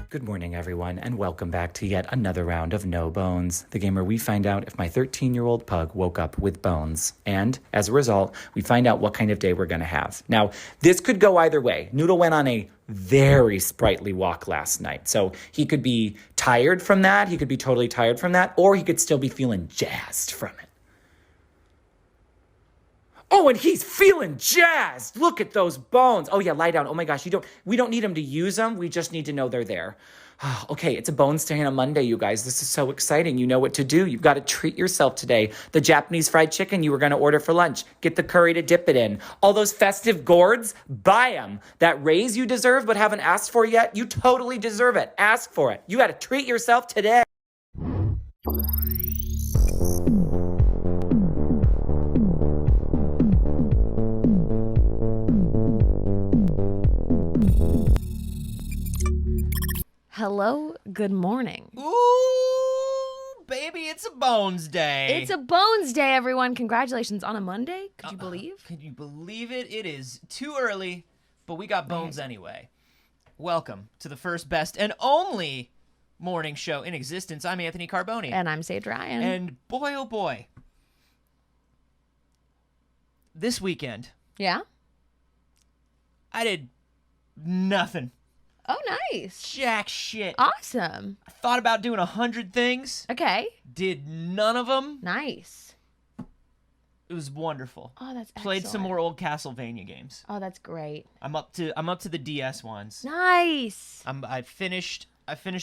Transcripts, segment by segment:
Good morning, everyone, and welcome back to yet another round of No Bones, the game where we find out if my 13-year-old pug woke up with bones. And, as a result, we find out what kind of day we're going to have. Now, this could go either way. Noodle went on a very sprightly walk last night, so he could be tired from that, he could be totally tired from that, or he could still be feeling jazzed from it. Oh, and he's feeling jazzed. Look at those bones. Oh, yeah, lie down. Oh, my gosh, we don't need him to use them. We just need to know they're there. Okay, it's a Bones Day on a Monday, you guys. This is so exciting. You know what to do. You've got to treat yourself today. The Japanese fried chicken you were going to order for lunch. Get the curry to dip it in. All those festive gourds, buy them. That raise you deserve but haven't asked for yet, you totally deserve it. Ask for it. You got to treat yourself today. Hello, good morning. Ooh, baby, it's a Bones Day. It's a Bones Day, everyone. Congratulations on a Monday. Could you believe? Can you believe it? It is too early, but we got bones anyway. Welcome to the first, best, and only morning show in existence. I'm Anthony Carboni. And I'm Saige Ryan. And boy, oh boy, this weekend, yeah? I did nothing. Oh, nice. Jack shit. Awesome. I thought about doing 100 things. Okay. Did none of them. Nice. It was wonderful. Oh, that's Played excellent. some more old Castlevania games. Oh, that's great. I'm up to the DS ones. Nice. I finished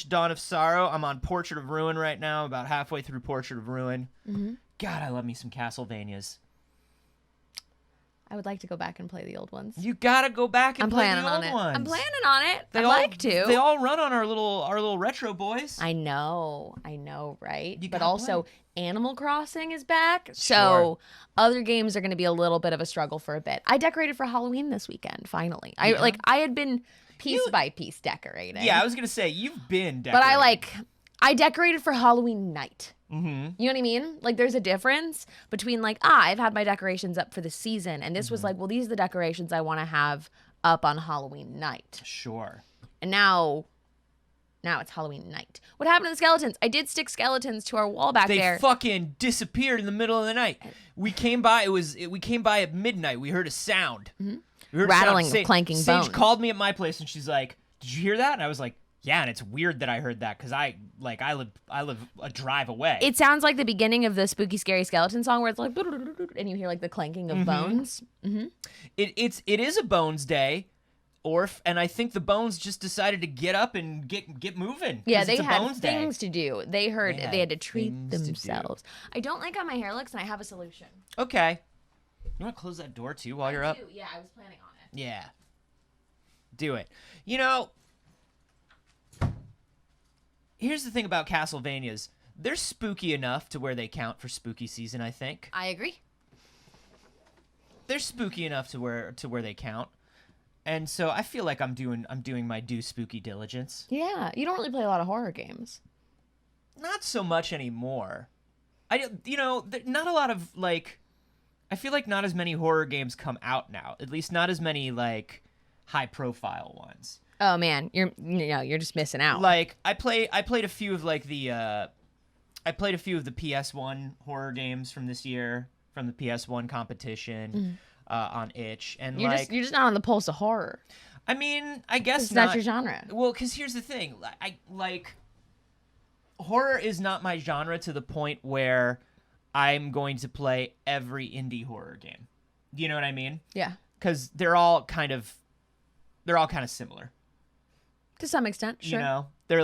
Dawn of Sorrow. I'm on Portrait of Ruin right now, about halfway through Portrait of Ruin. Mm-hmm. God, I love me some Castlevanias. I would like to go back and play the old ones. You gotta go back and I'm play planning the on old it. ones. I'm planning on it. I'd all, like to. They all run on our little retro boys. I know, right? You But gotta also, play. Animal Crossing is back, Sure. so other games are going to be a little bit of a struggle for a bit. I decorated for Halloween this weekend, finally. Yeah. I had been piece by piece decorating. Yeah, I was gonna say you've been decorating. But I decorated for Halloween night. Mm-hmm. You know what I mean? Like, there's a difference between I've had my decorations up for the season, and this was well, these are the decorations I want to have up on Halloween night. Sure. And now it's Halloween night. What happened to the skeletons? I did stick skeletons to our wall back there. They fucking disappeared in the middle of the night. We came by. We came by at midnight. We heard a sound. Mm-hmm. We heard Rattling a sound. of clanking Saige bones. called me at my place and she's like, "Did you hear that?" And I was like, "Yeah." And it's weird that I heard that because I live a drive away. It sounds like the beginning of the spooky, scary skeleton song where it's like, and you hear the clanking of bones. Mm-hmm. It is a Bones Day. And I think the Bones just decided to get up and get moving. Yeah, they it's a had Bones Day. things to do. They heard they had to treat things to do. themselves. I don't like how my hair looks, and I have a solution. Okay. You want to close that door too while you're up? Yeah, I was planning on it. Yeah. Do it. You know, here's the thing about Castlevanias. They're spooky enough to where they count for spooky season, I think. I agree. They're spooky enough to where they count. And so I feel like I'm doing my due spooky diligence. Yeah, you don't really play a lot of horror games. Not so much anymore. Not a lot of I feel like not as many horror games come out now. At least not as many high profile ones. Oh man, you're just missing out. I played a few of the PS1 horror games from this year from the PS1 competition on itch, and you're just not on the pulse of horror. I mean, I guess it's not your genre. Well, because here's the thing, horror is not my genre to the point where I'm going to play every indie horror game. You know what I mean? Yeah. Because they're all kind of similar. To some extent, sure. You know, they're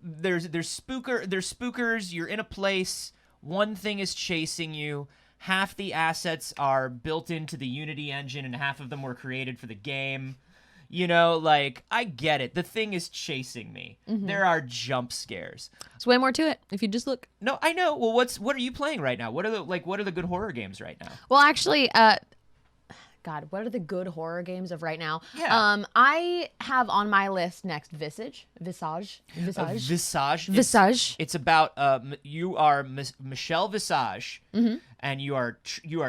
spookers. You're in a place. One thing is chasing you. Half the assets are built into the Unity engine, and half of them were created for the game. You know, I get it. The thing is chasing me. Mm-hmm. There are jump scares. There's way more to it if you just look. No, I know. Well, what are you playing right now? What are the good horror games right now? Well, actually, God, what are the good horror games of right now? Yeah. I have on my list next Visage. Visage. It's about you are Michelle Visage, and you are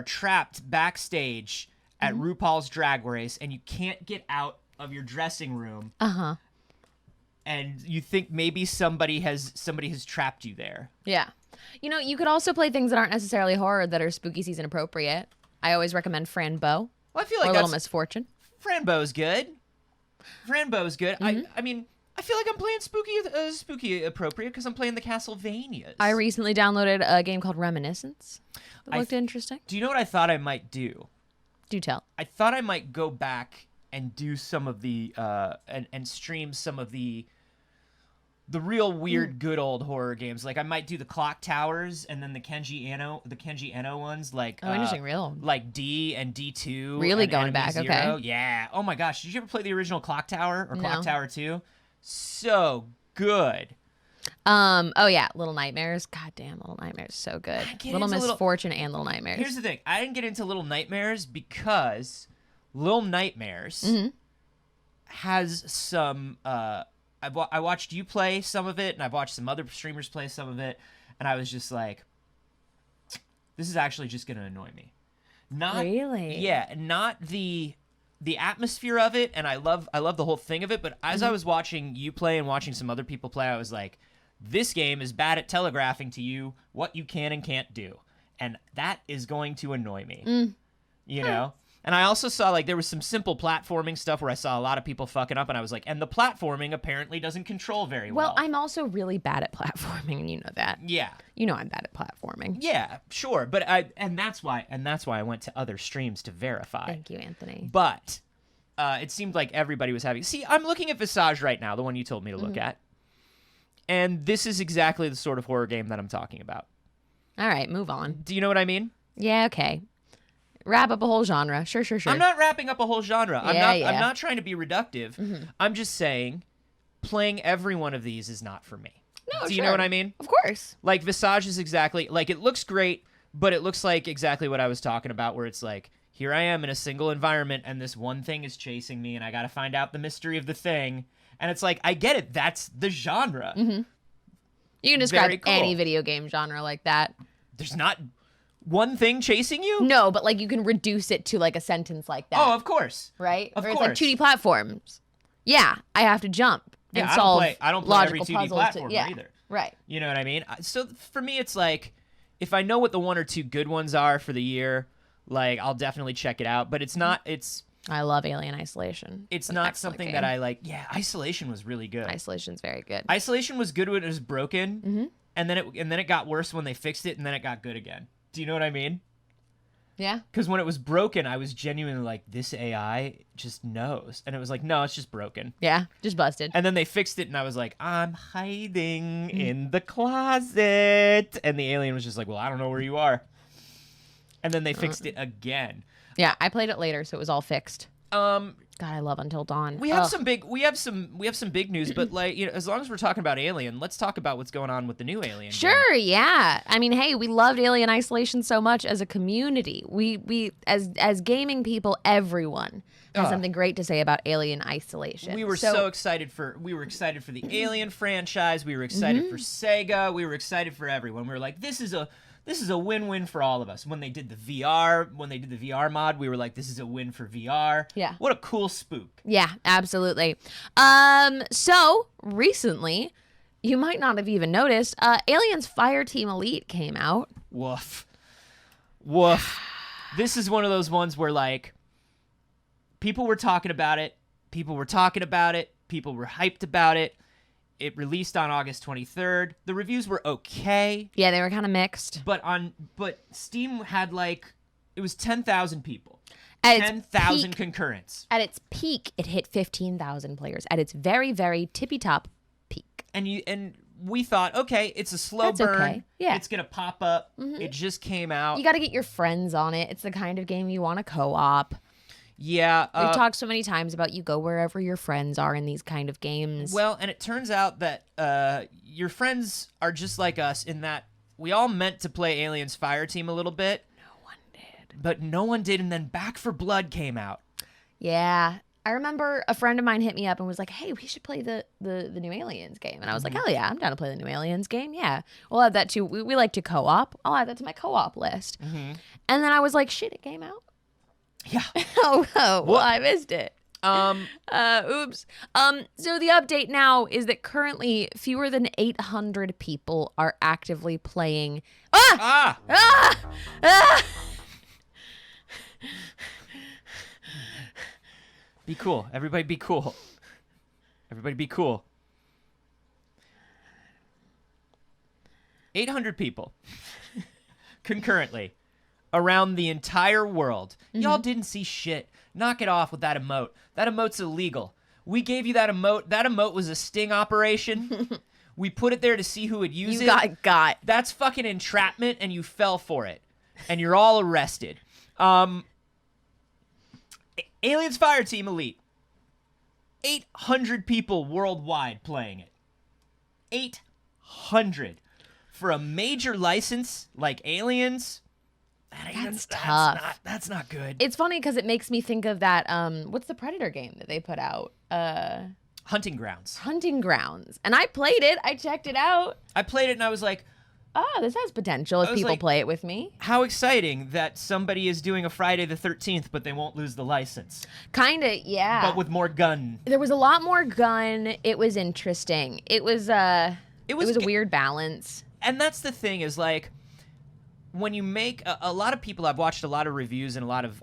trapped backstage at RuPaul's Drag Race, and you can't get out of your dressing room, Uh-huh. and you think maybe somebody has trapped you there. Yeah. You know, you could also play things that aren't necessarily horror that are spooky season appropriate. I always recommend Fran Bow Well, I feel or like Little that's Misfortune. Frambo's good. Frambo's good. Mm-hmm. I mean, I feel like I'm playing spooky appropriate because I'm playing the Castlevanias. I recently downloaded a game called Reminiscence. That looked interesting. Do you know what I thought I might do? Do tell. I thought I might go back and do some of the and stream some of the real weird good old horror games. Like I might do the Clock Towers and then the Kenji Eno ones like Interesting, real. like D and D2. Really and going Enemy back, Zero. okay. Yeah. Oh my gosh, did you ever play the original Clock Tower or Clock No. Tower 2? So good. Oh yeah, Little Nightmares. God damn, Little Nightmares, so good. get Little into Misfortune and Little Nightmares. Here's the thing. I didn't get into Little Nightmares because Little Nightmares has some I watched you play some of it, and I've watched some other streamers play some of it, and I was just like, this is actually just going to annoy me. Not Really? Yeah, not the atmosphere of it, and I love the whole thing of it, but as I was watching you play and watching some other people play, I was like, this game is bad at telegraphing to you what you can and can't do, and that is going to annoy me. You know? And I also saw, like, there was some simple platforming stuff where I saw a lot of people fucking up, and I was like, and the platforming apparently doesn't control very well. Well, I'm also really bad at platforming, and you know that. Yeah. You know I'm bad at platforming. Yeah, sure. But that's why I went to other streams to verify. Thank you, Anthony. But it seemed like everybody was having... See, I'm looking at Visage right now, the one you told me to look at. And this is exactly the sort of horror game that I'm talking about. All right, move on. Do you know what I mean? Yeah, okay. Wrap up a whole genre. Sure. I'm not wrapping up a whole genre. I'm Yeah. not trying to be reductive. I'm just saying playing every one of these is not for me. No, Do you know what I mean? Of course. Like Visage is exactly like it looks great, but it looks like exactly what I was talking about where it's like here I am in a single environment and this one thing is chasing me and I got to find out the mystery of the thing. And it's like I get it. That's the genre. You can describe Very cool. any video game genre like that. There's not one thing chasing you? No, but like you can reduce it to like a sentence like that. Oh, of course. Right? Of or it's course. like 2D platforms. Yeah, I have to jump and Yeah, solve I don't play every logical 2D puzzles. platformer Yeah, either. right. You know what I mean? So for me, it's like if I know what the one or two good ones are for the year, like I'll definitely check it out. But it's not. I love Alien Isolation. It's an not excellent something game. that I like. Yeah, Isolation was really good. Isolation's very good. Isolation was good when it was broken, and then it got worse when they fixed it, and then it got good again. Do you know what I mean? Yeah. Because when it was broken, I was genuinely like, this AI just knows, and it was like, no, it's just broken. Yeah. Just busted. And then they fixed it, and I was like, I'm hiding in the closet, and the alien was just like, well, I don't know where you are. And then they fixed it again. Yeah, I played it later, so it was all fixed. God, I love Until Dawn. We have some big news, but like as long as we're talking about Alien, let's talk about what's going on with the new Alien. Sure, yeah. I mean, hey, we loved Alien Isolation so much as a community. We as gaming people, everyone has something great to say about Alien Isolation. We were so excited for the Alien franchise. We were excited for Sega. We were excited for everyone. We were like, this is a win-win for all of us. When they did the VR mod, we were like, this is a win for VR. Yeah. What a cool spook. Yeah, absolutely. So recently, you might not have even noticed, Aliens Fireteam Elite came out. Woof. This is one of those ones where like people were talking about it. People were hyped about it. It released on August 23rd. The reviews were okay. Yeah, they were kind of mixed. But Steam had it was 10,000 people. At its 10,000 peak- concurrents. At its peak, it hit 15,000 players. At its very, very tippy-top peak. And we thought, okay, it's a slow That's burn. okay. Yeah. It's going to pop up. It just came out. You got to get your friends on it. It's the kind of game you want to co-op. Yeah. We've talked so many times about you go wherever your friends are in these kind of games. Well, and it turns out that your friends are just like us in that we all meant to play Aliens Fireteam a little bit. No one did. But no one did, and then Back for Blood came out. Yeah. I remember a friend of mine hit me up and was like, hey, we should play the new Aliens game. And I was like, hell yeah, I'm down to play the new Aliens game. Yeah. We'll add that too. We like to co-op. I'll add that to my co-op list. And then I was like, shit, it came out? Yeah. Oh, well, I missed it. Oops. So the update now is that currently fewer than 800 people are actively playing. Ah! Be cool. Everybody be cool. Everybody be cool. 800 people concurrently around the entire world. Y'all didn't see shit. Knock it off with that emote. That emote's illegal. We gave you that emote. That emote was a sting operation. We put it there to see who would use it. You got. That's fucking entrapment, and you fell for it. And you're all arrested. Aliens Fireteam Elite. 800 people worldwide playing it. 800. For a major license like Aliens, That's tough. That's not good. It's funny because it makes me think of that, what's the Predator game that they put out? Hunting Grounds. Hunting Grounds. And I played it. I checked it out. I played it and I was like, Oh, this has potential if people like, play it with me. how exciting that somebody is doing a Friday the 13th, but they won't lose the license. Kinda, yeah. But with more gun. There was a lot more gun. It was interesting. It was a weird balance. And that's the thing is like, when you make a lot of people, I've watched a lot of reviews and a lot of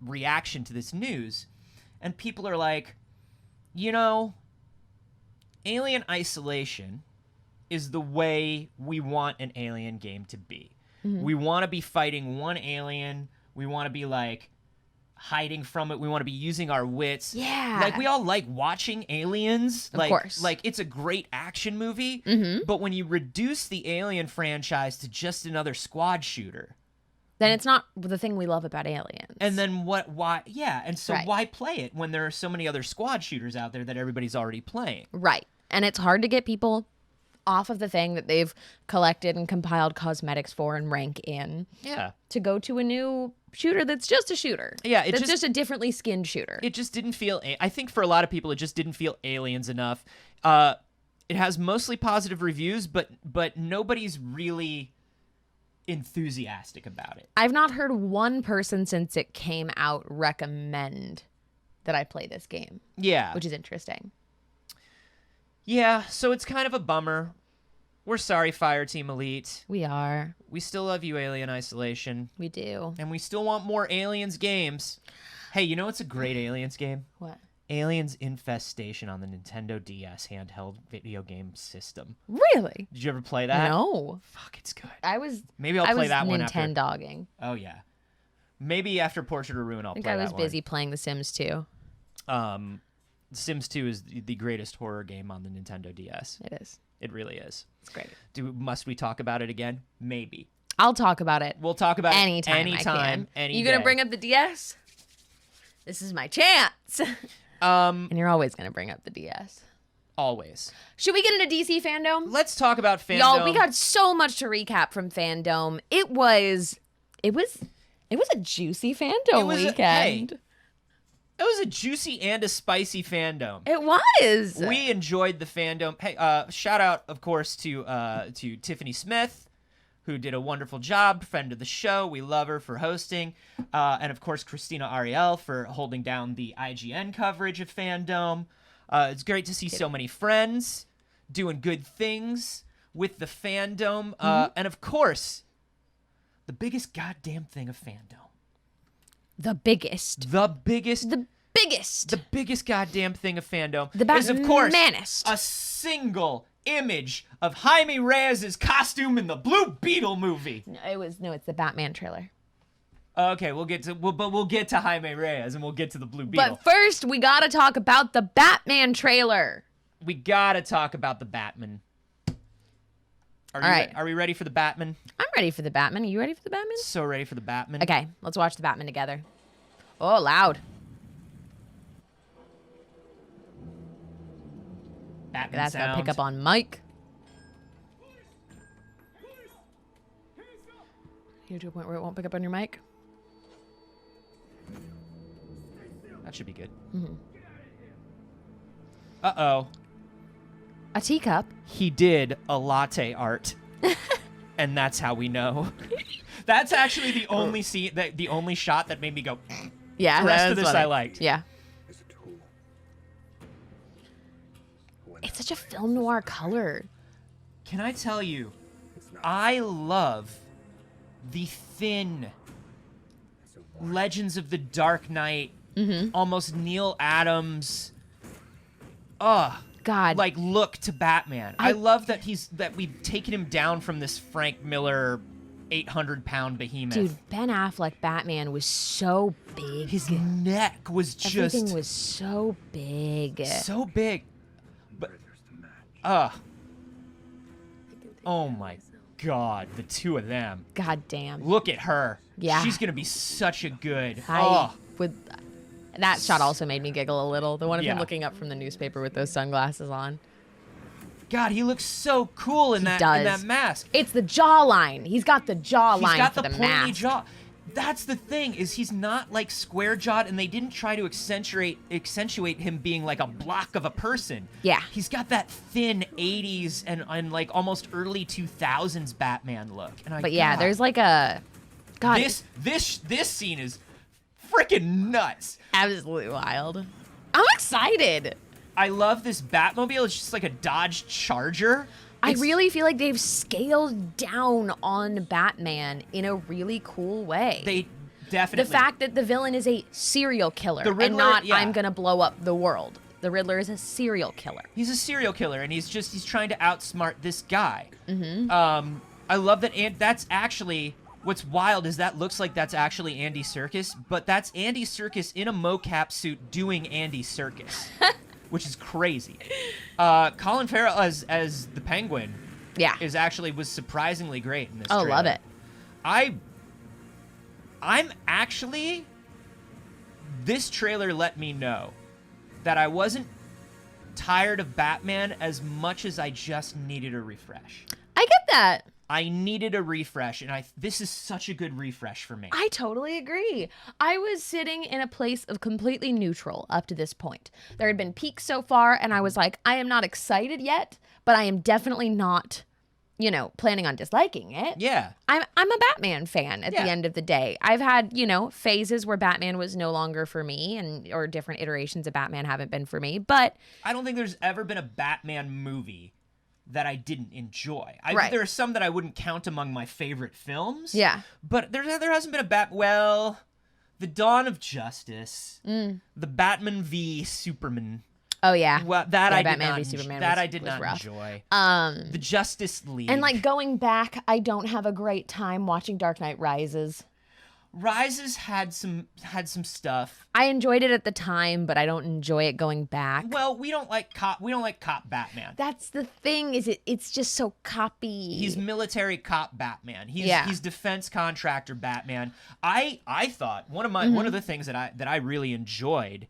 reaction to this news, and people are like, you know, Alien Isolation is the way we want an Alien game to be. We want to be fighting one alien. We want to be like hiding from it. We want to be using our wits. Yeah. Like we all like watching Aliens. Of course. Like it's a great action movie. But when you reduce the Alien franchise to just another squad shooter, Then it's not the thing we love about Aliens. and then why? Yeah. And so Right. why play it when there are so many other squad shooters out there that everybody's already playing? Right. And it's hard to get people off of the thing that they've collected and compiled cosmetics for and rank in Yeah. to go to a new shooter that's just a shooter. Yeah, it that's just a differently skinned shooter. It just didn't feel. I think for a lot of people, it just didn't feel Aliens enough. It has mostly positive reviews, but nobody's really enthusiastic about it. I've not heard one person since it came out recommend that I play this game, Yeah. which is interesting. Yeah, so it's kind of a bummer. We're sorry, Fireteam Elite. We are. We still love you, Alien Isolation. We do. And we still want more Aliens games. Hey, you know what's a great Aliens game? What? Aliens Infestation on the Nintendo DS handheld video game system. Really? Did you ever play that? No. Fuck, it's good. I Maybe I'll play was that one after. Nintendogging. Oh, yeah. Maybe after Portrait of Ruin, I'll I think play I that was one. busy playing The Sims 2. Sims 2 is the greatest horror game on the Nintendo DS. It is. It really is. It's great. Must we talk about it again? Maybe. I'll talk about it. We'll talk about anytime it anytime, I can. any You gonna day. bring up the DS? This is my chance. And you're always gonna bring up the DS. Always. Should we get into DC Fandome? Let's talk about Fandome. Y'all, we got so much to recap from Fandome. It was a juicy Fandome weekend. It was a juicy and a spicy Fandome. It was. We enjoyed the Fandome. Hey, shout out, of course, to Tiffany Smith, who did a wonderful job, friend of the show. We love her for hosting. And, of course, Christina Ariel for holding down the IGN coverage of Fandome. It's great to see so many friends doing good things with the Fandome. And, of course, the biggest goddamn thing of Fandome. The biggest goddamn thing of Fandome The is, of course, Batmanist. a single image of Jaime Reyes' costume in the Blue Beetle movie. It's the Batman trailer. Okay, we'll get to Jaime Reyes and we'll get to the Blue Beetle. But first, we gotta talk about the Batman trailer. We gotta talk about the Batman. All right. Are we ready for the Batman? I'm ready for the Batman. Are you ready for the Batman? So ready for the Batman. Okay, let's watch the Batman together. Oh, loud. Batman That's sound. gotta pick up on Mike. Here to a point where it won't pick up on your mic. That should be good. Mm-hmm. Uh-oh. A teacup. He did a latte art. And that's how we know. That's actually the only scene, the only shot that made me go, Yeah, the rest that of was this funny. I liked. Yeah. It's such a film noir color. Can I tell you, I love the thin Legends of the Dark Knight, almost Neil Adams, God. like look to Batman. I love that we've taken him down from this Frank Miller 800-pound behemoth. Dude, Ben Affleck Batman was so big. His neck was Everything just was so big. so big. But oh my God, the two of them. God damn. Look at her. Yeah. She's gonna be such a good. That shot also made me giggle a little. The one of him Yeah. looking up from the newspaper with those sunglasses on. God, he looks so cool in that mask. It's the jawline. He's got the jawline He's got for the the pointy mask. jaw. That's the thing, is he's not like square jawed, and they didn't try to accentuate him being like a block of a person. Yeah. He's got that thin 80s and like almost early 2000s Batman look. And But yeah, God, there's like a God, this scene is freaking nuts. absolutely wild. I'm excited. I love this Batmobile. It's just like a Dodge Charger. I really feel like they've scaled down on Batman in a really cool way. They definitely. The fact that the villain is a serial killer The Riddler, and not yeah. I'm gonna blow up the world. The Riddler is a serial killer. He's a serial killer, and he's trying to outsmart this guy. I love that, and that's actually what's wild is that looks like that's actually Andy Serkis, but that's Andy Serkis in a mocap suit doing Andy Serkis, which is crazy. Colin Farrell as the Penguin, Yeah. was surprisingly great in this. Oh, trailer. love it. I'm actually. This trailer let me know that I wasn't tired of Batman as much as I just needed a refresh. I get that. I needed a refresh, and this is such a good refresh for me. I totally agree. I was sitting in a place of completely neutral up to this point. There had been peaks so far, and I was like, I am not excited yet, but I am definitely not, planning on disliking it. Yeah. I'm a Batman fan at Yeah. the end of the day. I've had, phases where Batman was no longer for me or different iterations of Batman haven't been for me, but I don't think there's ever been a Batman movie that I didn't enjoy. Right. There are some that I wouldn't count among my favorite films. Yeah. But there hasn't been the Dawn of Justice, the Batman v Superman. oh yeah. Well, that Yeah, I Batman did v not. Superman That was- I did was not rough. enjoy. The Justice League. And like going back, I don't have a great time watching Dark Knight Rises. Rises had some stuff. I enjoyed it at the time, but I don't enjoy it going back. Well, we don't like cop Batman. That's the thing, is it's just so copy. He's military cop Batman. He's defense contractor Batman. I thought one of the things that I really enjoyed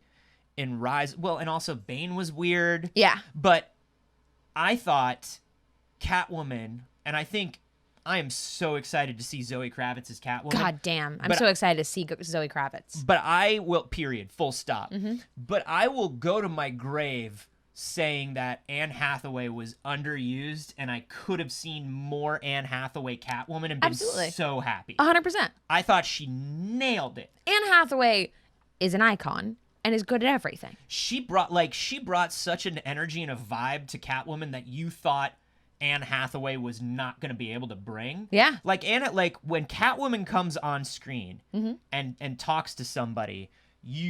in Rise, well, and also Bane was weird. Yeah. But I thought Catwoman, and I think I am so excited to see Zoe Kravitz as Catwoman. God damn. I'm But so excited to see Zoe Kravitz. But I will, period, full stop. Mm-hmm. But I will go to my grave saying that Anne Hathaway was underused, and I could have seen more Anne Hathaway Catwoman and been Absolutely. so happy. 100%. I thought she nailed it. Anne Hathaway is an icon and is good at everything. She brought such an energy and a vibe to Catwoman that you thought Anne Hathaway was not going to be able to bring. Yeah. Like when Catwoman comes on screen and talks to somebody,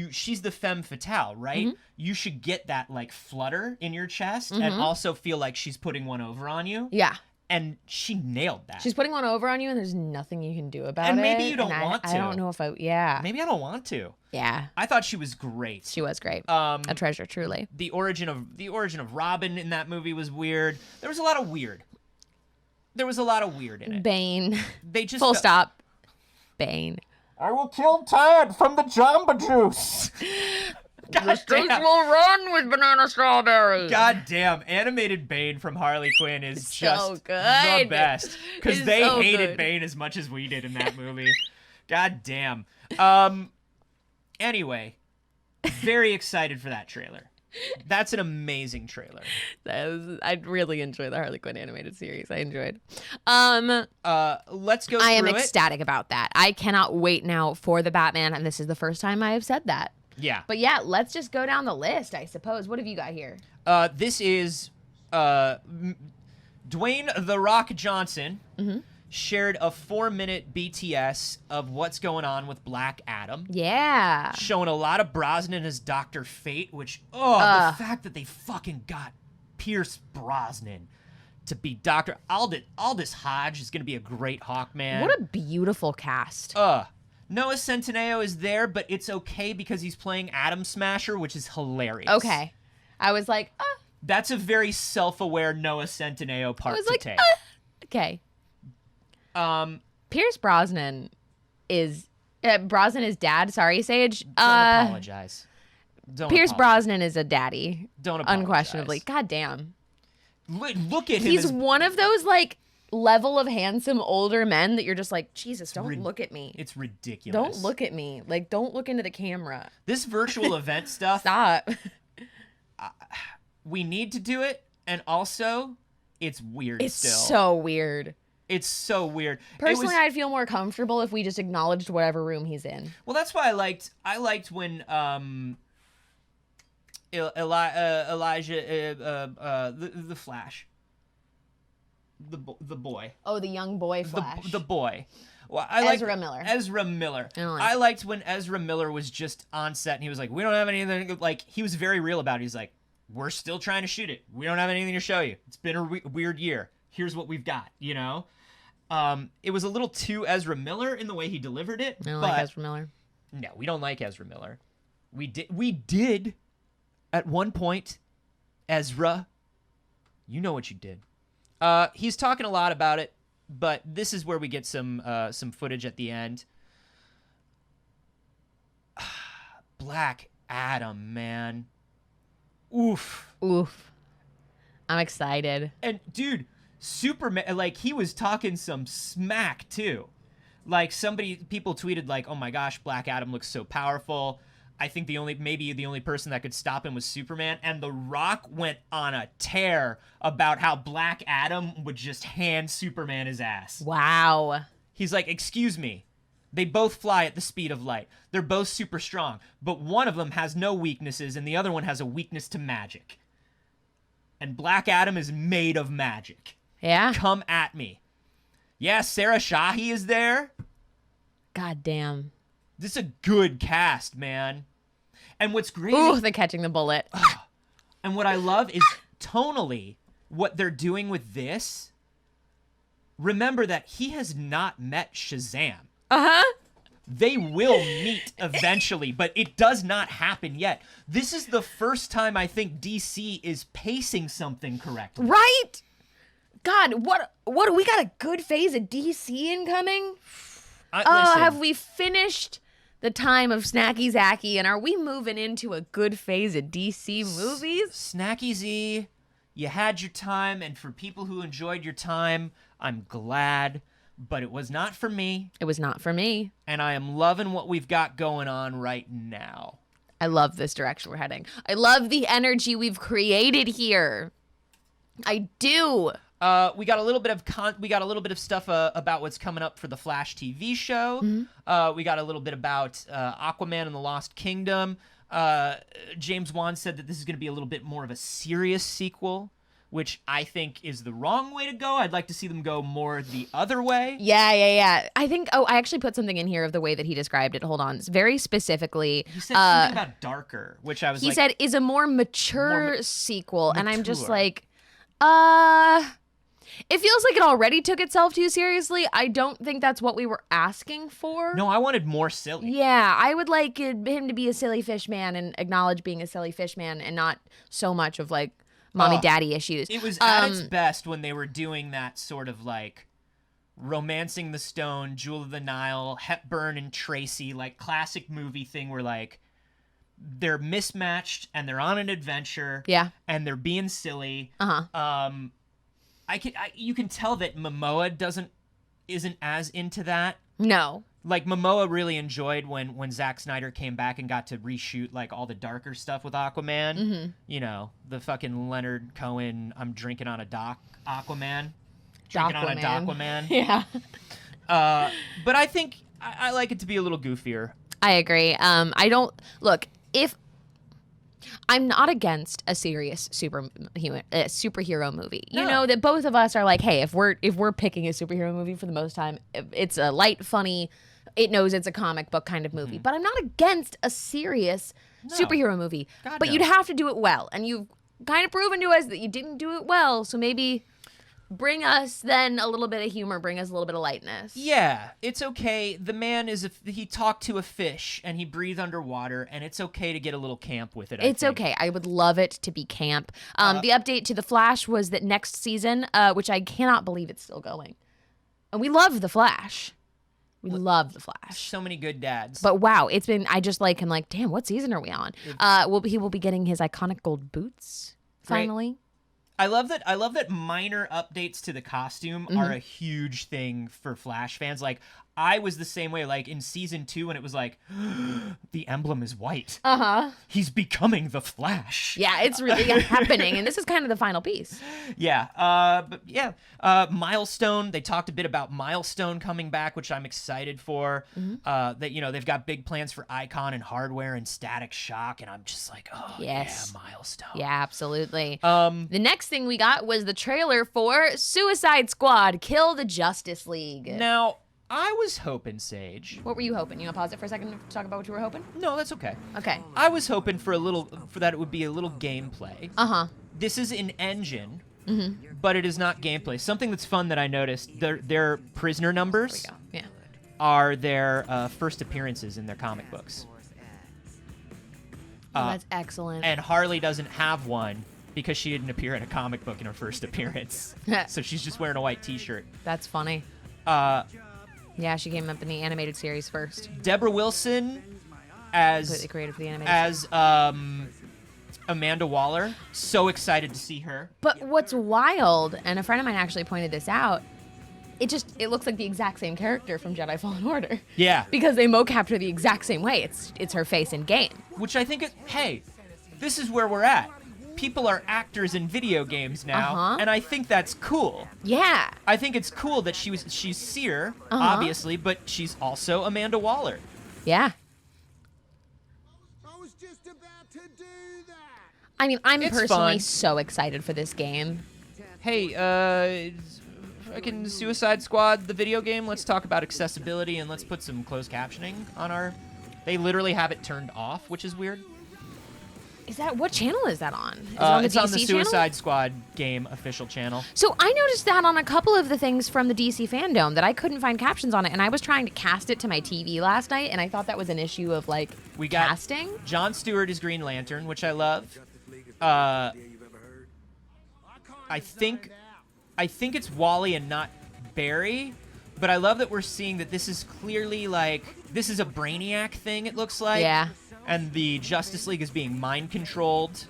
she's the femme fatale, right? You should get that like flutter in your chest and also feel like she's putting one over on you. Yeah. And she nailed that. She's putting one over on you and there's nothing you can do about it. And maybe you don't and want to. I don't know if yeah. Maybe I don't want to. Yeah. I thought she was great. She was great. A treasure, truly. The origin of Robin in that movie was weird. There was a lot of weird. in it. Bane. They just Full stop. Bane. I will kill Ted from the Jamba Juice. God damn. will run with banana strawberries. God damn, animated Bane from Harley Quinn is just the good. best. Because It's they so hated good. Bane as much as we did in that movie. God damn. Anyway, very excited for that trailer. That's an amazing trailer. I really enjoy the Harley Quinn animated series. I enjoyed. Let's go through I am it. ecstatic about that. I cannot wait now for the Batman, and this is the first time I have said that. Yeah. But yeah, let's just go down the list, I suppose. What have you got here? This is Dwayne The Rock Johnson shared a 4-minute BTS of what's going on with Black Adam. Yeah. Showing a lot of Brosnan as Dr. Fate, which, the fact that they fucking got Pierce Brosnan to be Dr. Aldous Hodge is going to be a great Hawkman. What a beautiful cast. Noah Centineo is there, but it's okay because he's playing Atom Smasher, which is hilarious. Okay. I was like, That's a very self-aware Noah Centineo part I was to like, take. okay. Pierce Brosnan is dad. Sorry, Saige. Don't apologize. Pierce Brosnan is a daddy. Don't apologize. Unquestionably. God damn. Look at him. He's one of those like level of handsome older men that you're just like, Jesus, don't look at me. It's ridiculous. Don't look at me. Like, don't look into the camera. This virtual event stuff. Stop. We need to do it, and also, it's weird. It's still. so weird. It's so weird. Personally, I'd feel more comfortable if we just acknowledged whatever room he's in. Well, that's why I liked when Elijah the Flash, the boy. Oh, the young boy Flash. The boy. Well, Ezra Miller. Ezra Miller. I liked when Ezra Miller was just on set and he was like, "We don't have anything." Like, he was very real about it. He's like, "We're still trying to shoot it. We don't have anything to show you. It's been a weird year. Here's what we've got." You know. It was a little too Ezra Miller in the way he delivered it. I don't like Ezra Miller. No, we don't like Ezra Miller. We did at one point, Ezra. You know what you did. He's talking a lot about it, but this is where we get some footage at the end. Black Adam, man. Oof. I'm excited. And dude, Superman, like, he was talking some smack too. Like, people tweeted like, "Oh my gosh, Black Adam looks so powerful. I think maybe the only person that could stop him was Superman." And The Rock went on a tear about how Black Adam would just hand Superman his ass. Wow. He's like, "Excuse me. They both fly at the speed of light. They're both super strong, but one of them has no weaknesses and the other one has a weakness to magic. And Black Adam is made of magic. Yeah? Come at me." Yeah, Sarah Shahi is there. God damn. This is a good cast, man. And what's great... Ooh, they're catching the bullet. And what I love is tonally, what they're doing with this. Remember that he has not met Shazam. Uh-huh. They will meet eventually, but it does not happen yet. This is the first time I think DC is pacing something correctly. Right? God, what we got a good phase of DC incoming? Listen, Have we finished the time of Snacky Zacky, and are we moving into a good phase of DC movies? Snacky Z, you had your time, and for people who enjoyed your time, I'm glad, but it was not for me. It was not for me. And I am loving what we've got going on right now. I love this direction we're heading. I love the energy we've created here. I do. We got a little bit of stuff about what's coming up for the Flash TV show. Mm-hmm. We got a little bit about Aquaman and the Lost Kingdom. James Wan said that this is going to be a little bit more of a serious sequel, which I think is the wrong way to go. I'd like to see them go more the other way. Yeah. I think, I actually put something in here of the way that he described it. Hold on. It's very specifically. He said something about darker, which I was he said is a more mature sequel. And I'm just mature. like, it feels like it already took itself too seriously. I don't think that's what we were asking for. No, I wanted more silly. Yeah, I would like him to be a silly fish man and acknowledge being a silly fish man and not so much of like mommy daddy issues. It was at its best when they were doing that sort of like Romancing the Stone, Jewel of the Nile, Hepburn and Tracy, like classic movie thing where like they're mismatched and they're on an adventure. Yeah. And they're being silly. Uh-huh. You can tell that Momoa isn't as into that. No. Like, Momoa really enjoyed when Zack Snyder came back and got to reshoot like all the darker stuff with Aquaman. Mm-hmm. You know, the fucking Leonard Cohen, I'm drinking on a dock Aquaman. Drinking on a Dockwaman. Yeah. But I think I like it to be a little goofier. I agree. I don't look. if I'm not against a serious superhero movie. You No. know that both of us are like, hey, if we're picking a superhero movie for the most time, it's a light, funny, it knows it's a comic book kind of movie. But I'm not against a serious superhero movie. God, but no. you'd have to do it well, and you've kind of proven to us that you didn't do it well. So maybe bring us then a little bit of humor, bring us a little bit of lightness. Yeah, it's okay. The man he talked to a fish and he breathed underwater, and it's okay to get a little camp with it. It's okay. I would love it to be camp. The update to The Flash was that next season, which I cannot believe it's still going. And we love The Flash. We love The Flash. So many good dads. But wow, it's been, I just like him like, damn, what season are we on? He will be getting his iconic gold boots finally. I love that minor updates to the costume are a huge thing for Flash fans. Like, I was the same way, like, in season 2 when it was like, the emblem is white. Uh-huh. He's becoming the Flash. Yeah, it's really happening. And this is kind of the final piece. Yeah. Milestone, they talked a bit about Milestone coming back, which I'm excited for. That, they've got big plans for Icon and Hardware and Static Shock, and I'm just like, oh, Yes. yeah, Milestone. Yeah, absolutely. The next thing we got was the trailer for Suicide Squad, Kill the Justice League. Now, I was hoping, Saige. What were you hoping? You want to pause it for a second to talk about what you were hoping? No, that's okay. Okay. I was hoping for that it would be a little gameplay. Uh-huh. This is an engine, but it is not gameplay. Something that's fun that I noticed, their prisoner numbers There we go. Yeah. are their first appearances in their comic books. Oh, that's excellent. And Harley doesn't have one because she didn't appear in a comic book in her first appearance. So she's just wearing a white t-shirt. That's funny. Yeah, she came up in the animated series first. Deborah Wilson Completely created for the animated series. as Amanda Waller. So excited to see her. But what's wild, and a friend of mine actually pointed this out, it looks like the exact same character from Jedi Fallen Order. Yeah. Because they mocapped her the exact same way. It's her face in game. Which I think, hey, this is where we're at. People are actors in video games now, and I think that's cool. Yeah. I think it's cool that she's Seer, obviously, but she's also Amanda Waller. Yeah. I was just about to do that. I mean, I'm It's personally fun. so excited for this game. Hey, fucking Suicide Squad, the video game, let's talk about accessibility and let's put some closed captioning on our... They literally have it turned off, which is weird. What channel is that on? Is it on the It's DC on the channel? Suicide Squad game official channel. So I noticed that on a couple of the things from the DC Fandome that I couldn't find captions on it, and I was trying to cast it to my TV last night, and I thought that was an issue of like We got casting. Jon Stewart is Green Lantern, which I love. I think it's Wally and not Barry, but I love that we're seeing that this is clearly like this is a Brainiac thing. It looks like, Yeah. and the Justice League is being mind controlled.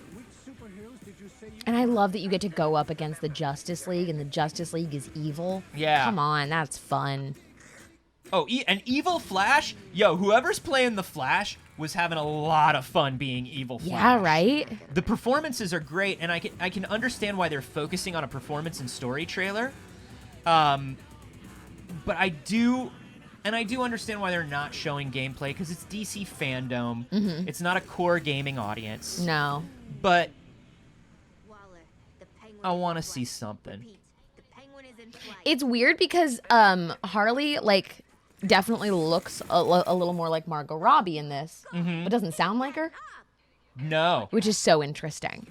And I love that you get to go up against the Justice League, and the Justice League is evil. Yeah. Come on, that's fun. Oh, an evil Flash? Yo, whoever's playing the Flash was having a lot of fun being evil Flash. Yeah, right? The performances are great, and I can understand why they're focusing on a performance and story trailer. But I do understand why they're not showing gameplay, because it's DC Fandome. It's not a core gaming audience. No. But Waller, the penguin I is want to in see flight. something. Repeat, the penguin is in flight. It's weird because Harley, like, definitely looks a little more like Margot Robbie in this, but doesn't sound like her, No. which is so interesting.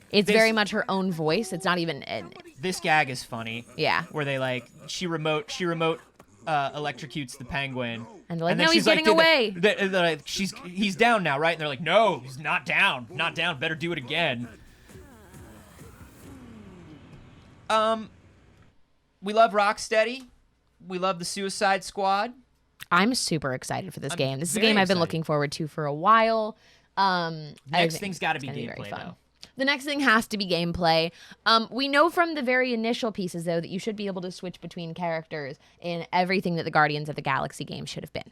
It's This- very much her own voice. It's not even... This gag is funny. Yeah. Where they, like, she remote electrocutes the penguin. And they're like, then "No, he's she's like, getting away." They're like, he's down now, right? And they're like, no, he's not down. Not down. Better do it again. We love Rocksteady. We love the Suicide Squad. I'm super excited for this game. This is a very game I've been excited. looking forward to for a while. I Next think thing's got to it's be gonna very gameplay, fun. though. The next thing has to be gameplay. We know from the very initial pieces, though, that you should be able to switch between characters in everything that the Guardians of the Galaxy game should have been.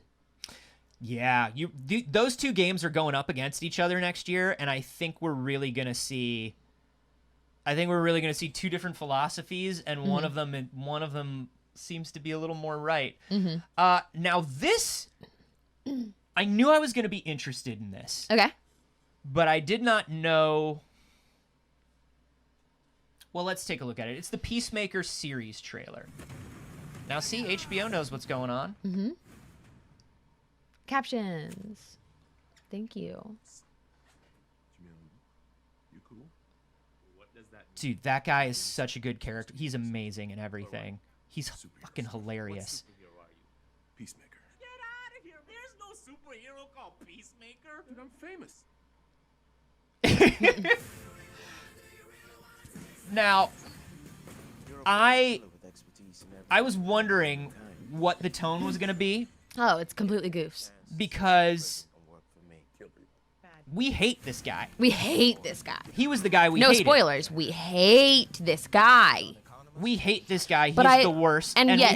Yeah, those two games are going up against each other next year, and I think we're really gonna see. Two different philosophies, and one of them seems to be a little more right. Now this, I knew I was going to be interested in this, Okay. but I did not know. Well, let's take a look at it. It's the Peacemaker series trailer. Now, see, HBO knows what's going on. Mm-hmm. Captions. Thank you. Dude, that guy is such a good character. He's amazing in everything. He's fucking hilarious. Peacemaker. Get out of here! There's no superhero called Peacemaker. Dude, I'm famous. Now, I was wondering what the tone was going to be Oh, it's completely goofs. because we hate this guy. We hate this guy. He was the guy we No hated. spoilers. We hate this guy. We hate this guy. He's But the worst. and And yet-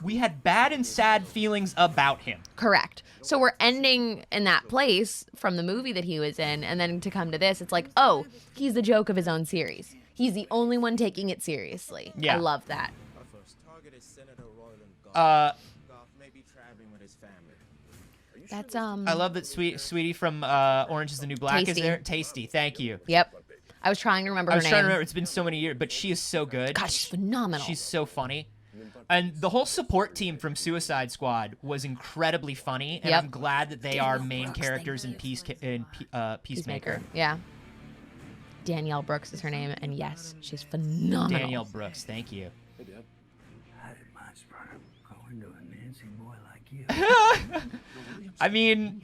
we had bad and sad feelings about him. Correct. So we're ending in that place from the movie that he was in, and then to come to this, it's like, oh, he's the joke of his own series. He's the only one taking it seriously. Yeah. I love that. Our first target is Senator Royland Goff. Goff may be traveling with his family. That's I love that Sweetie from Orange is the New Black Tasty. is there. Tasty, thank you. Yep. I was trying to remember I her was name. trying to remember. It's been so many years, but she is so good. God, she's phenomenal. She's so funny. And the whole support team from Suicide Squad was incredibly funny, and Yep. I'm glad that they are main characters in Peacemaker. Yeah. Danielle Brooks is her name, and yes, she's phenomenal. Danielle Brooks, thank you. Hey, Dad. I didn't mind Sperm going to a Nancy boy like you. I mean,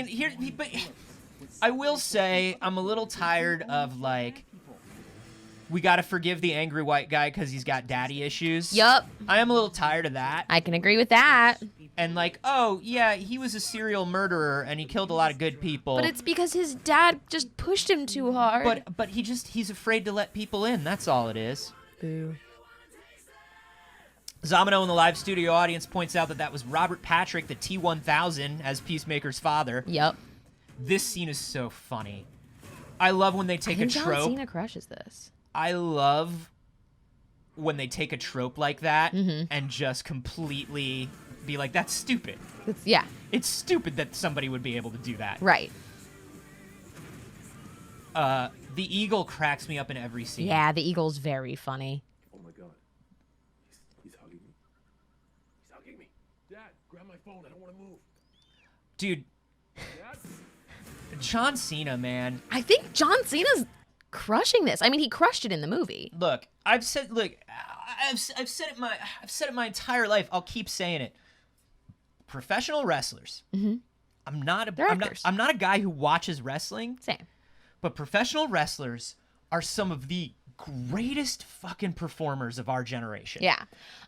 here, but I will say I'm a little tired of like, we got to forgive the angry white guy because he's got daddy issues. Yup. I am a little tired of that. I can agree with that. And like, oh yeah, he was a serial murderer and he killed a lot of good people. But it's because his dad just pushed him too hard. But he's afraid to let people in. That's all it is. Boo. Zamino in the live studio audience points out that was Robert Patrick, the T-1000, as Peacemaker's father. Yep. This scene is so funny. I love when they take a I think John trope. Cena crushes this. I love when they take a trope like that Mm-hmm. and just completely be like, that's stupid. Yeah. It's stupid that somebody would be able to do that. Right. The eagle cracks me up in every scene. Yeah, the eagle's very funny. Oh my God. He's hugging me. He's hugging me. Dad, grab my phone. I don't want to move. Dude, Dad? John Cena, man. I think John Cena's crushing this. I mean, he crushed it in the movie. Look, I've said it my entire life. I'll keep saying it. Professional wrestlers. Mm-hmm. They're actors. I'm not a guy who watches wrestling, Same. but professional wrestlers are some of the greatest fucking performers of our generation. Yeah.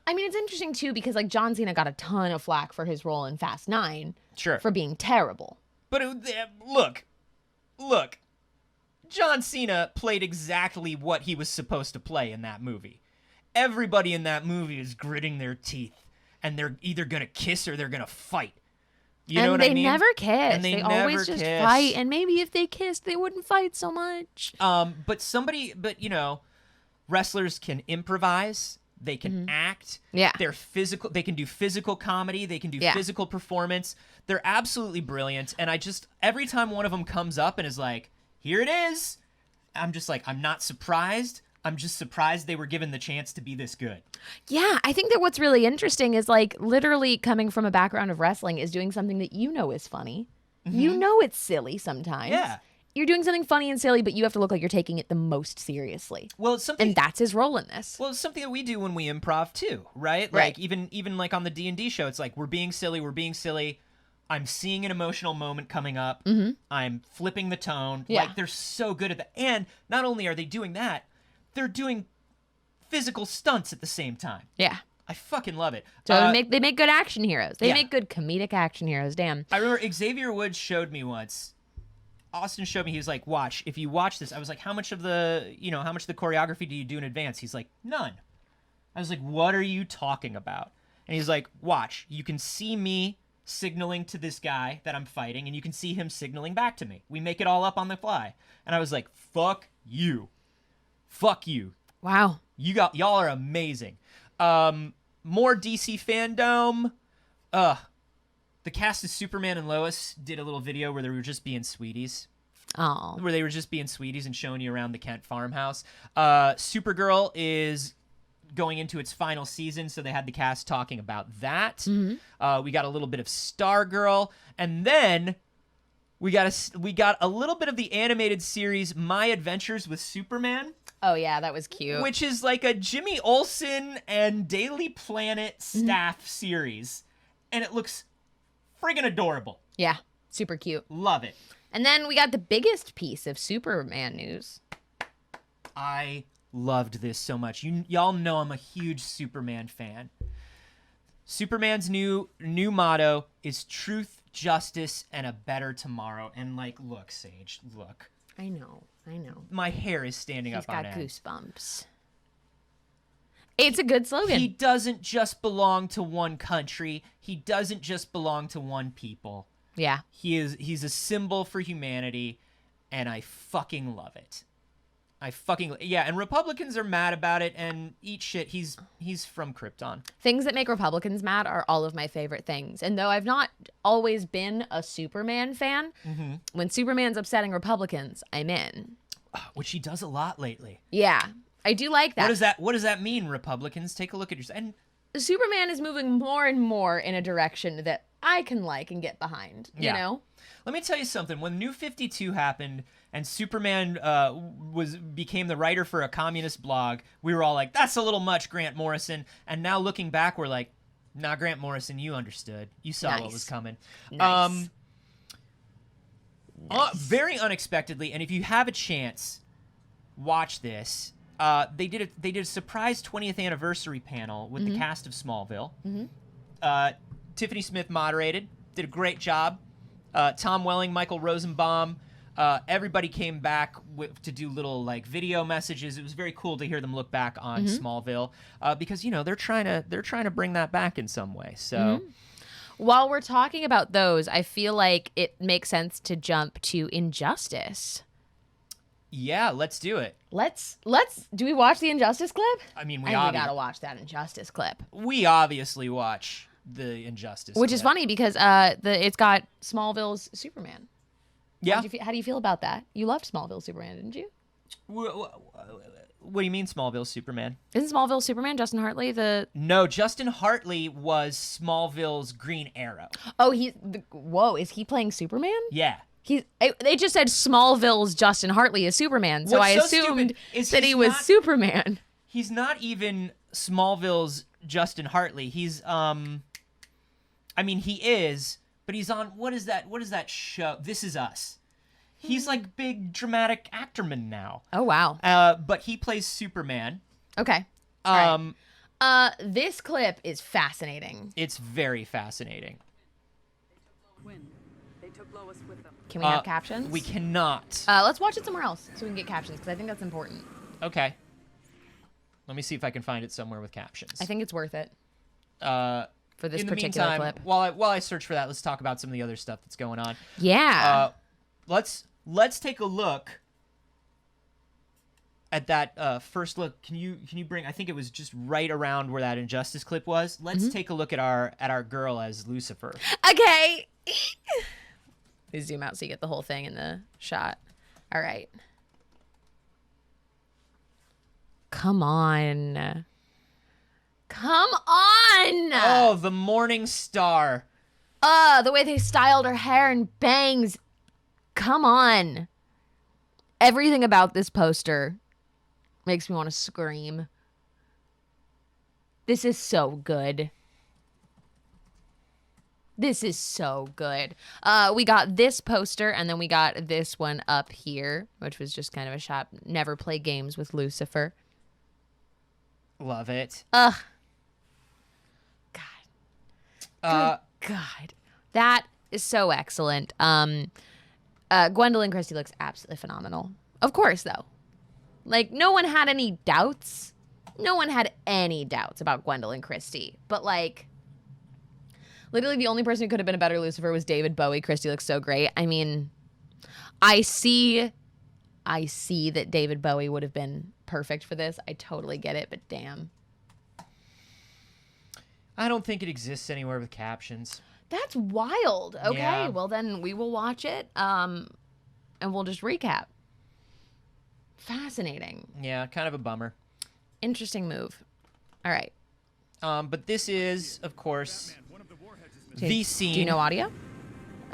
I mean, it's interesting, too, because, like, John Cena got a ton of flack for his role in Fast 9 Sure. for being terrible. But look. John Cena played exactly what he was supposed to play in that movie. Everybody in that movie is gritting their teeth, and they're either gonna kiss or they're gonna fight. You know what I mean? And they never kiss. And they they always never just kiss. fight. And maybe if they kissed, they wouldn't fight so much. But you know, wrestlers can improvise. They can act. Yeah. They're physical. They can do physical comedy. They can do Yeah. physical performance. They're absolutely brilliant. And every time one of them comes up and is like, here it is, I'm just like, I'm not surprised. I'm just surprised they were given the chance to be this good. Yeah, I think that what's really interesting is, like, literally coming from a background of wrestling is doing something that you know is funny. You know it's silly sometimes. Yeah. You're doing something funny and silly, but you have to look like you're taking it the most seriously. Well, it's something. And that's his role in this. Well, it's something that we do when we improv too, right? Right. Like even like on the D&D show, it's like we're being silly. I'm seeing an emotional moment coming up. I'm flipping the tone. Yeah. Like they're so good at that. And not only are they doing that, they're doing physical stunts at the same time. Yeah. I fucking love it. So they make good action heroes. They yeah. make good comedic action heroes. Damn. I remember Xavier Woods showed me once. Austin showed me, he was like, watch, if you watch this, I was like, how much of the choreography do you do in advance? He's like, none. I was like, what are you talking about? And he's like, watch, you can see me signaling to this guy that I'm fighting, and you can see him signaling back to me. We make it all up on the fly. And I was like, fuck you. Fuck you. Wow. Y'all are amazing. More DC Fandome. The cast of Superman and Lois did a little video where they were just being sweeties. Oh. Where they were just being sweeties and showing you around the Kent farmhouse. Supergirl is going into its final season, so they had the cast talking about that. Mm-hmm. We got a little bit of Stargirl, and then we got a little bit of the animated series My Adventures with Superman. Oh yeah, that was cute. Which is like a Jimmy Olsen and Daily Planet staff series. And it looks friggin' adorable. Yeah, super cute. Love it. And then we got the biggest piece of Superman news. I loved this so much. Y'all know I'm a huge Superman fan. Superman's new motto is truth, justice, and a better tomorrow. And like, look, Saige, look. I know. My hair is standing He's up on got end. goosebumps. It's a good slogan. He doesn't just belong to one country. He doesn't just belong to one people. Yeah. He's a symbol for humanity, and I fucking love it. And Republicans are mad about it and eat shit. He's from Krypton. Things that make Republicans mad are all of my favorite things. And though I've not always been a Superman fan, when Superman's upsetting Republicans, I'm in. Which he does a lot lately. Yeah, I do like that. What does that mean, Republicans? Take a look at yourself. And Superman is moving more and more in a direction that I can like and get behind, you know? Let me tell you something. When New 52 happened and Superman became the writer for a communist blog, we were all like, that's a little much, Grant Morrison. And now looking back, we're like, nah, Grant Morrison, you understood. You saw what was coming. Nice. Very unexpectedly, and if you have a chance, watch this. They did a surprise 20th anniversary panel with the cast of Smallville. Tiffany Smith moderated, did a great job. Tom Welling, Michael Rosenbaum, everybody came back to do little like video messages. It was very cool to hear them look back on Smallville because they're trying to bring that back in some way. So. While we're talking about those, I feel like it makes sense to jump to Injustice. Yeah, let's do it. Let's do we watch the Injustice clip? I mean, we gotta watch that Injustice clip. We obviously watch the Injustice Which clip. is funny because it's got Smallville's Superman. Yeah. How do you feel about that? You loved Smallville Superman, didn't you? What do you mean Smallville Superman? Isn't Smallville Superman Justin Hartley No, Justin Hartley was Smallville's Green Arrow. Oh, whoa, is he playing Superman? Yeah. They just said Smallville's Justin Hartley is Superman, so I assumed that he was Superman. He's not even Smallville's Justin Hartley. He's he is, but he's on what is that show? This Is Us. He's like big dramatic actorman now. Oh wow. But he plays Superman. Okay. This clip is fascinating. It's very fascinating. They took Lois with them. Can we have captions? We cannot. Let's watch it somewhere else so we can get captions because I think that's important. Okay. Let me see if I can find it somewhere with captions. I think it's worth it. For this in the particular meantime, clip. While I search for that, let's talk about some of the other stuff that's going on. Yeah. Let's take a look at that first look. Can you bring? I think it was just right around where that Injustice clip was. Let's take a look at our girl as Lucifer. Okay. We zoom out so you get the whole thing in the shot. All right. Come on. Come on. Oh, the Morning Star. The way they styled her hair and bangs. Come on. Everything about this poster makes me want to scream. This is so good. This is so good. We got this poster, and then we got this one up here, which was just kind of a shot. Never play games with Lucifer. Love it. Ugh. God. God. That is so excellent. Gwendolyn Christie looks absolutely phenomenal. Of course, though. Like, no one had any doubts. No one had any doubts about Gwendolyn Christie. But, like, literally the only person who could have been a better Lucifer was David Bowie. Christie looks so great. I mean, I see that David Bowie would have been perfect for this. I totally get it, but damn. I don't think it exists anywhere with captions. That's wild. Okay, Yeah. well then we will watch it, and we'll just recap. Fascinating. Yeah, kind of a bummer. Interesting move. All right. But this is, of course, the scene. Do you know audio?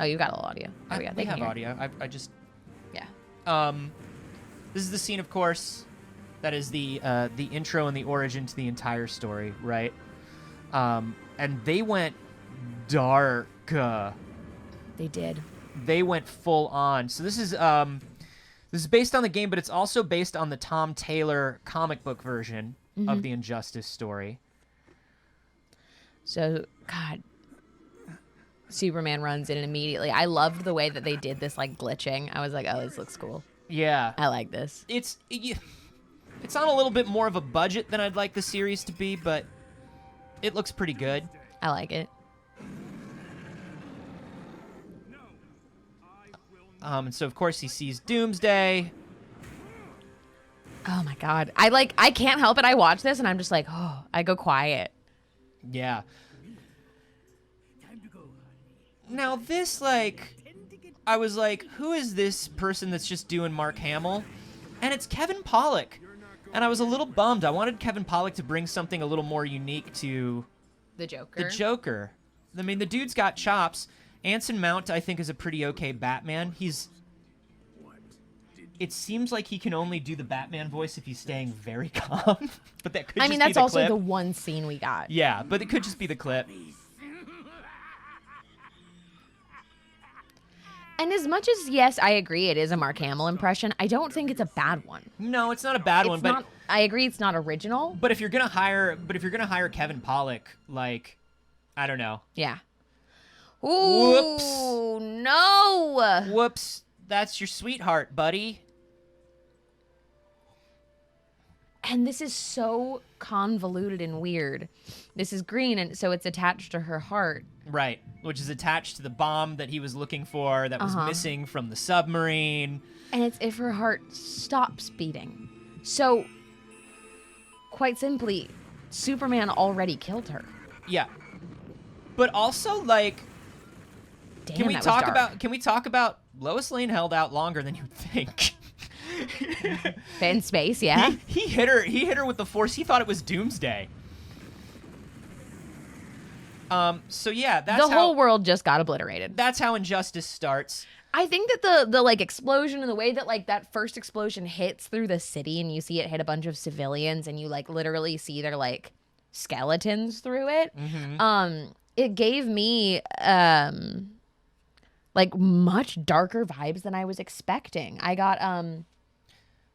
Oh, you got a little audio. Oh, yeah, We they can have hear. audio. I just. Yeah. This is the scene, of course, that is the intro and the origin to the entire story, right? And they went dark. They did. They went full on. So this is based on the game, but it's also based on the Tom Taylor comic book version of the Injustice story. So, God, Superman runs in and immediately. I loved the way that they did this, like, glitching. I was like, oh, this looks cool. Yeah. I like this. It's on a little bit more of a budget than I'd like the series to be, but it looks pretty good. I like it. And so, of course, he sees Doomsday. Oh, my God. I can't help it. I watch this, and I'm just like, oh, I go quiet. Yeah. Now, this, like, I was like, who is this person that's just doing Mark Hamill? And it's Kevin Pollak. And I was a little bummed. I wanted Kevin Pollak to bring something a little more unique to The Joker. the Joker. I mean, the dude's got chops. Anson Mount, I think, is a pretty okay Batman. It seems like he can only do the Batman voice if he's staying very calm. But that could just I mean, be that's the also clip. the one scene we got. Yeah, but it could just be the clip. And as much as, yes, I agree, it is a Mark Hamill impression, I don't think it's a bad one. No, it's not a bad one, It's but not, I agree it's not original. but if you're gonna hire Kevin Pollak, like, I don't know. Yeah. Whoops. Ooh, no. Whoops, that's your sweetheart, buddy. And this is so convoluted and weird. This is green, and so it's attached to her heart. Right, which is attached to the bomb that he was looking for that was missing from the submarine. And it's if her heart stops beating. So, quite simply, Superman already killed her. Yeah. But also, like, Damn, can we that was talk dark. about Lois Lane held out longer than you'd think. In space, yeah. He hit her with the force. He thought it was Doomsday. So yeah, that's The whole world just got obliterated. That's how Injustice starts. I think that the like explosion and the way that like that first explosion hits through the city and you see it hit a bunch of civilians and you like literally see their like skeletons through it. It gave me like much darker vibes than I was expecting. I got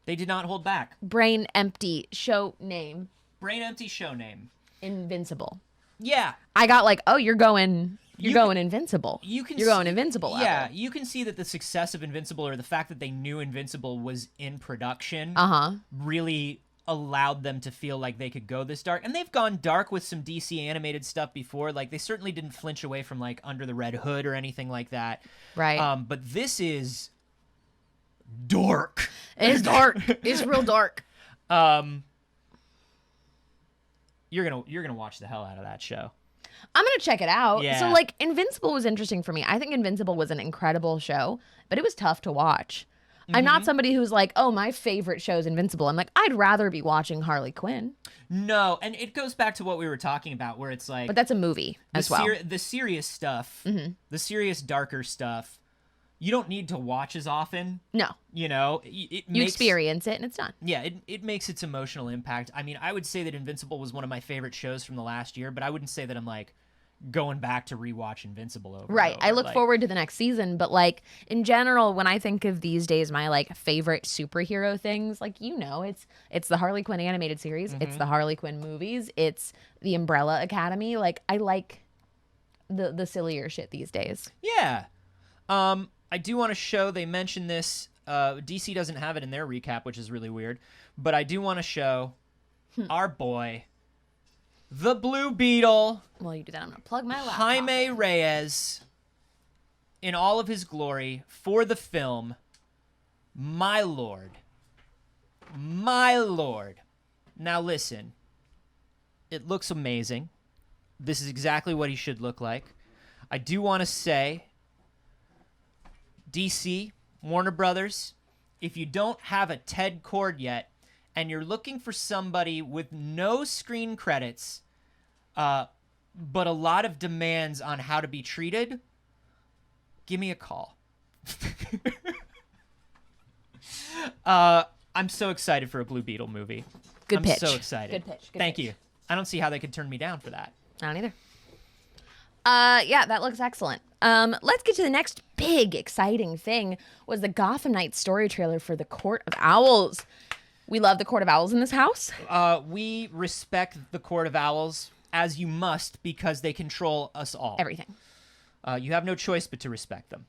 They did not hold back. brain empty show name Brain empty show name. Invincible. Yeah. I got like, oh, you're going Invincible. You're going Invincible level. Yeah, you can see that the success of Invincible or the fact that they knew Invincible was in production really allowed them to feel like they could go this dark. And they've gone dark with some DC animated stuff before. Like, they certainly didn't flinch away from, like, Under the Red Hood or anything like that. Right. But this is dark. It's dark. It's real dark. You're gonna watch the hell out of that show. I'm gonna check it out. Yeah. So like Invincible was interesting for me. I think Invincible was an incredible show, but it was tough to watch. I'm not somebody who's like, oh, my favorite show is Invincible. I'm like, I'd rather be watching Harley Quinn. No, and it goes back to what we were talking about, where it's like, But that's a movie as well. the serious stuff, the serious darker stuff. You don't need to watch as often. No. You know, You experience it and it's done. Yeah, it makes its emotional impact. I mean, I would say that Invincible was one of my favorite shows from the last year, but I wouldn't say that I'm like going back to rewatch Invincible over. Right. And I over. look Like, forward to the next season, but like in general, when I think of these days, my like favorite superhero things, like, you know, it's the Harley Quinn animated series, it's the Harley Quinn movies, it's the Umbrella Academy. Like, I like the sillier shit these days. Yeah. I do want to show, they mentioned this, DC doesn't have it in their recap, which is really weird, but I do want to show our boy, the Blue Beetle, While you do that, I'm gonna plug my laptop. Jaime Reyes, in all of his glory, for the film, My Lord. My Lord. Now listen, it looks amazing. This is exactly what he should look like. I do want to say, DC, Warner Brothers, if you don't have a Ted Kord yet, and you're looking for somebody with no screen credits, but a lot of demands on how to be treated, give me a call. I'm so excited for a Blue Beetle movie. Good pitch. I'm so excited. Good pitch. Good Thank pitch. you. I don't see how they could turn me down for that. I don't either. Yeah, that looks excellent. Let's get to the next big exciting thing was the Gotham Knights story trailer for the Court of Owls. We love the Court of Owls in this house. We respect the Court of Owls, as you must, because they control us all. Everything. You have no choice but to respect them.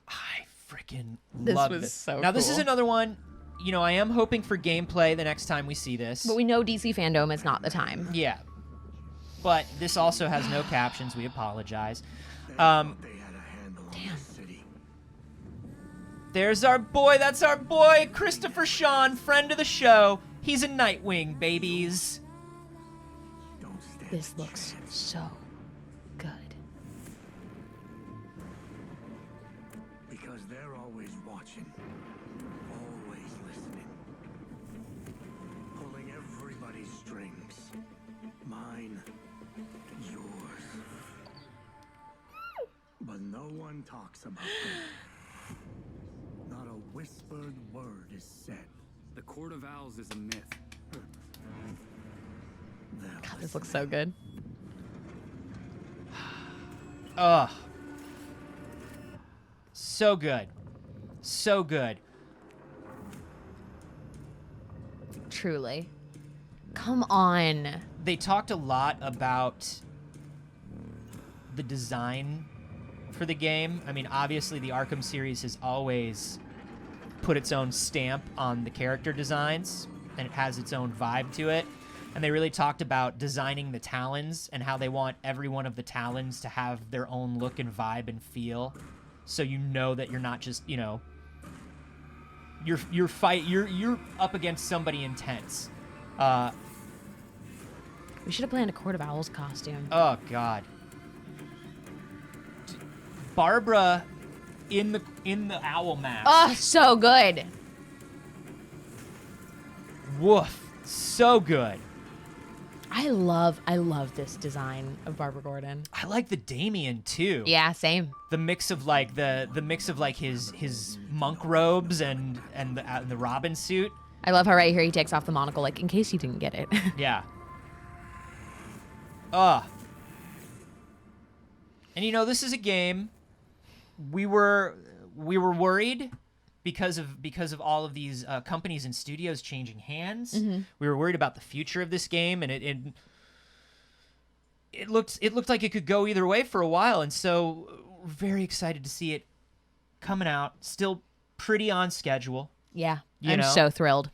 I freaking This love was this. so Now, this is cool. another one. You know, I am hoping for gameplay the next time we see this. But we know DC Fandome is not the time. Yeah. But this also has no captions. We apologize. They had a handle on the city. There's our boy. That's our boy, Christopher Sean, friend of the show. He's a Nightwing, babies. Don't stand This a looks chance. so good. Because they're always watching, always listening, pulling everybody's strings. Mine, yours. But no one talks about them. Not a whispered word is said. The Court of Owls is a myth. God, this looks so good. Ugh. So good. So good. Truly. Come on. They talked a lot about the design for the game. I mean, obviously the Arkham series has always put its own stamp on the character designs, and it has its own vibe to it. And they really talked about designing the Talons and how they want every one of the Talons to have their own look and vibe and feel. So you know that you're not just, you know, you're up against somebody intense. We should have planned a Court of Owls costume. Oh God. Barbara in the owl mask. Oh, so good. Woof. So good. I love this design of Barbara Gordon. I like the Damien too. Yeah, same. The mix of like his monk robes and the Robin suit. I love how right here he takes off the monocle, like in case you didn't get it. Yeah. And you know, this is a game we were worried because of all of these companies and studios changing hands. Mm-hmm. We were worried about the future of this game, and it looked like it could go either way for a while, and so we're very excited to see it coming out. Still pretty on schedule. Yeah, You I'm know? so thrilled.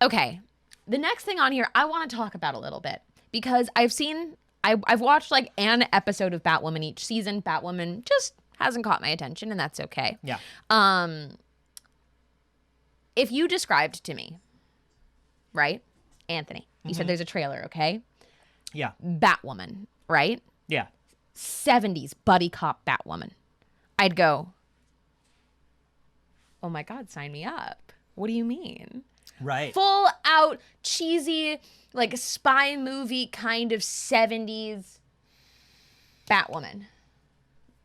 Okay, the next thing on here I want to talk about a little bit because I've watched like an episode of Batwoman each season. Batwoman just hasn't caught my attention, and that's okay. Yeah. If you described to me, right, Anthony, you said there's a trailer, okay? Yeah. Batwoman, right? Yeah. 70s buddy cop Batwoman. I'd go, oh my God, sign me up. What do you mean? Right. Full out cheesy, like spy movie kind of 70s Batwoman.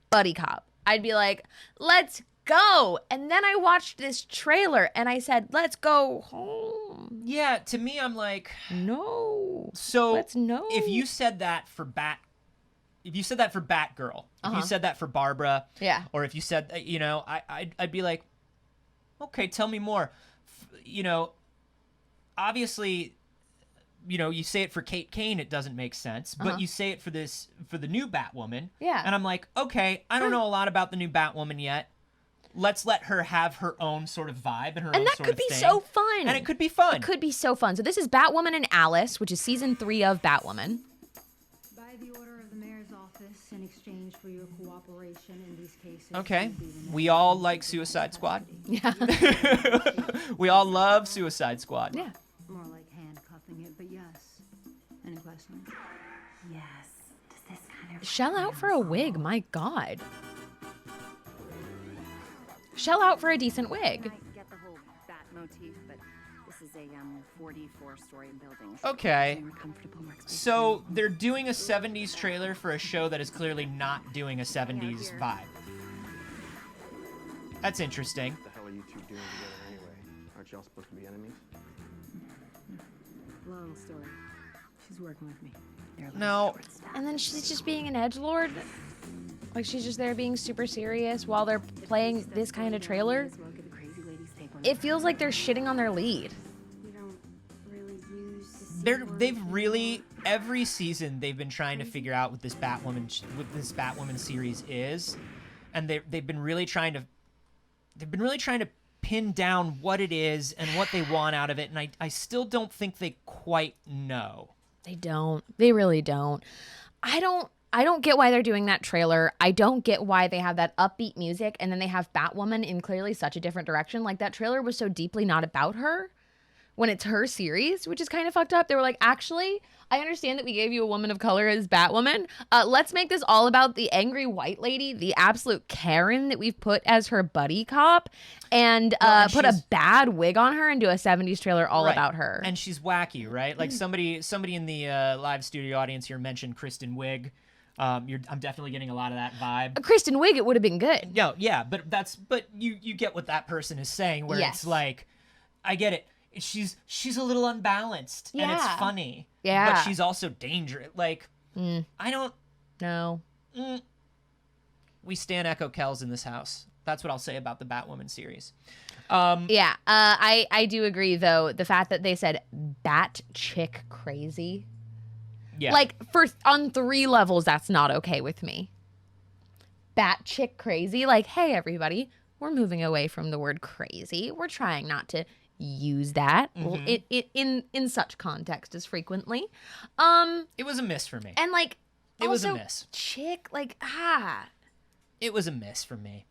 Buddy cop. I'd be like, let's go. And then I watched this trailer and I said, let's go home. Yeah, to me I'm like, No. so Let's no. if you said that for Batgirl, if you said that for Barbara, Yeah. or if you said, you know, I'd be like, okay, tell me more. You know, obviously, you know, you say it for Kate Kane, it doesn't make sense, but you say it for the new Batwoman. Yeah. And I'm like, okay, I don't know a lot about the new Batwoman yet. Let's let her have her own sort of vibe and her own And that sort could of be thing. so fun. And it could be fun. It could be so fun. So this is Batwoman and Alice, which is season 3 of Batwoman. By the order of the mayor's office, in exchange for your cooperation in these cases. Okay. you'll be the We next all in like custody. Suicide Squad. Yeah. We all love Suicide Squad. Yeah. More like handcuffing it, but yes. Any questions? Yes. Does this Shell out for a wig, my God. Shell out for a decent wig. I get the whole bat motif, but this is a 44-story building. Okay. More comfortable workspace. So they're doing a 70s trailer for a show that is clearly not doing a 70s vibe. That's interesting. What the hell are you two doing together anyway? Aren't y'all supposed to be enemies? Long story. She's working with me. No. And then she's just being an edgelord. Like she's just there being super serious while they're playing this kind of trailer. It feels like they're shitting on their lead. They've really every season they've been trying to figure out what this Batwoman series is, and they've been really trying to pin down what it is and what they want out of it, and I still don't think they quite know. They don't. They really don't. I don't get why they're doing that trailer. I don't get why they have that upbeat music and then they have Batwoman in clearly such a different direction. Like that trailer was so deeply not about her when it's her series, which is kind of fucked up. They were like, actually, I understand that we gave you a woman of color as Batwoman. Let's make this all about the angry white lady, the absolute Karen that we've put as her buddy cop, and put a bad wig on her and do a 70s trailer all about her. And she's wacky, right? Like somebody in the live studio audience here mentioned Kristen Wiig. I'm definitely getting a lot of that vibe. Kristen Wiig, it would have been good. No, yeah, but you get what that person is saying, where it's like, I get it. She's a little unbalanced, and it's funny. Yeah, but she's also dangerous. Like, I don't know. We stand Echo Kells in this house. That's what I'll say about the Batwoman series. I do agree though. The fact that they said bat chick crazy. Yeah. Like, on 3 levels, that's not okay with me. Bat chick crazy. Like, hey, everybody, we're moving away from the word crazy. We're trying not to use that in such context as frequently. It was a miss for me. And, like, it was a miss. Chick, like, It was a miss for me.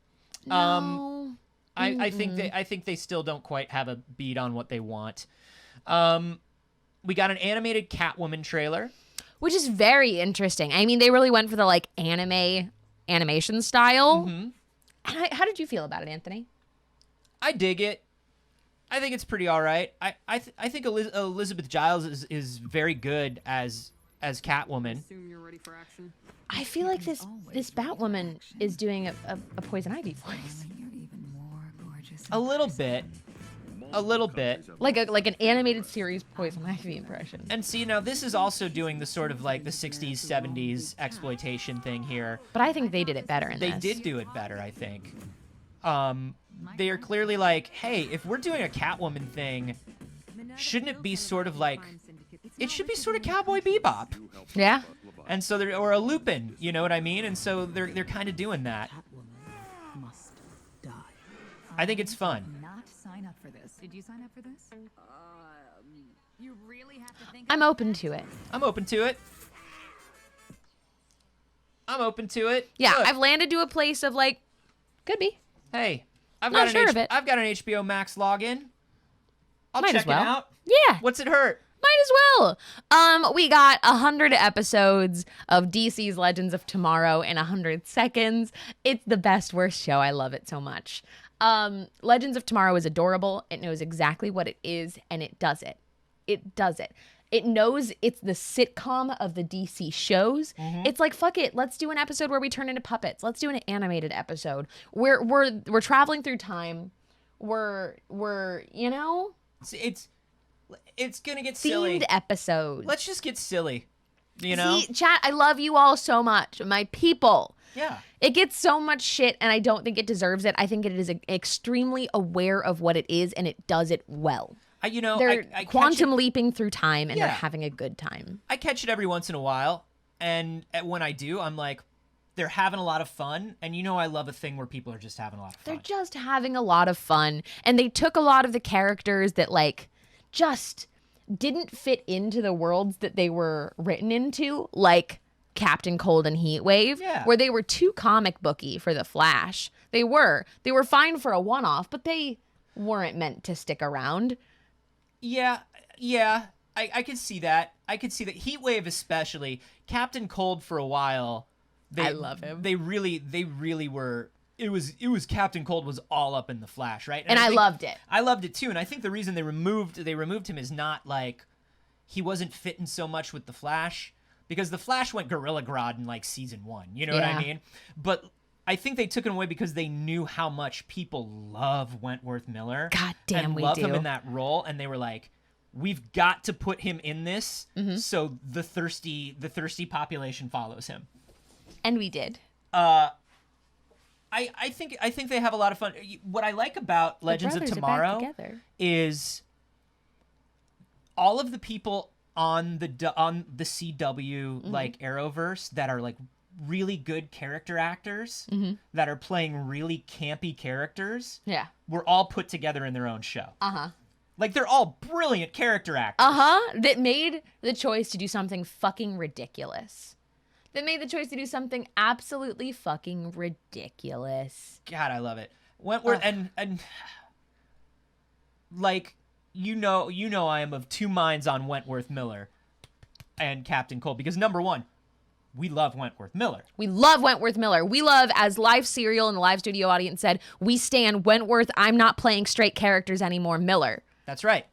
No. I think they still don't quite have a beat on what they want. We got an animated Catwoman trailer. Which is very interesting. I mean, they really went for the, like, animation style. Mm-hmm. And how did you feel about it, Anthony? I dig it. I think it's pretty all right. I think Elizabeth Giles is very good as Catwoman. Assume you're ready for action. I feel like this Batwoman is doing a Poison Ivy voice. A little bit. Like an animated series Poison Ivy impression. And see, now this is also doing the sort of like the 60s, 70s exploitation thing here. But I think they did it better in this. They did do it better, I think. They are clearly like, hey, if we're doing a Catwoman thing, shouldn't it be sort of like, it should be sort of Cowboy Bebop. Yeah. And so or a Lupin, you know what I mean? And so they're kind of doing that. Catwoman must die. I think it's fun. Not sign up for this. Did you sign up for this? You really have to think. I'm open to it. I'm open to it. Yeah, Look, I've landed to a place of like, could be. Hey, I've Not got sure of it. I've got an HBO Max login. I'll Might check as well. it out. Yeah. What's it hurt? Might as well. We got 100 episodes of DC's Legends of Tomorrow in 100 seconds. It's the best, worst show. I love it so much. Legends of Tomorrow is adorable. It knows exactly what it is, and it does it. It knows it's the sitcom of the DC shows. Mm-hmm. It's like, fuck it. Let's do an episode where we turn into puppets. Let's do an animated episode. We're traveling through time. We're you know, It's gonna get silly. themed episodes. Let's just get silly. You know? See, chat, I love you all so much. My people. Yeah. It gets so much shit, and I don't think it deserves it. I think it is extremely aware of what it is, and it does it well. They're I quantum leaping through time, and Yeah. they're having a good time. I catch it every once in a while, and when I do, I'm like, they're having a lot of fun, and I love a thing where people are just having a lot of fun. They're just having a lot of fun, and they took a lot of the characters that, like, just didn't fit into the worlds that they were written into, like Captain Cold and Heatwave, where they were too comic booky for the Flash. They were fine for a one-off, but they weren't meant to stick around. Yeah, I could see that. Heatwave especially. Captain Cold for a while I love him. They really were. It was Captain Cold was all up in the Flash, right? And I loved it. I loved it too, and I think the reason they removed him is not like he wasn't fitting so much with the Flash, because the Flash went Gorilla Grodd in like season 1. You know what I mean? But I think they took him away because they knew how much people love Wentworth Miller. God damn, and we love do. him in that role, and they were like, we've got to put him in this so the thirsty population follows him. And we did. I think they have a lot of fun. What I like about Legends of brothers are back Tomorrow together. is all of the people on the CW like Arrowverse that are like really good character actors that are playing really campy characters. Yeah. Were all put together in their own show. Uh-huh. Like they're all brilliant character actors. Uh-huh. That made the choice to do something fucking ridiculous. That made the choice to do something absolutely fucking ridiculous. God, I love it. Wentworth and like you know I am of two minds on Wentworth Miller and Captain Cold, because number one, we love Wentworth Miller. We love Wentworth Miller. We love, as Live Serial and the live studio audience said, we stand Wentworth, I'm not playing straight characters anymore, Miller. That's right.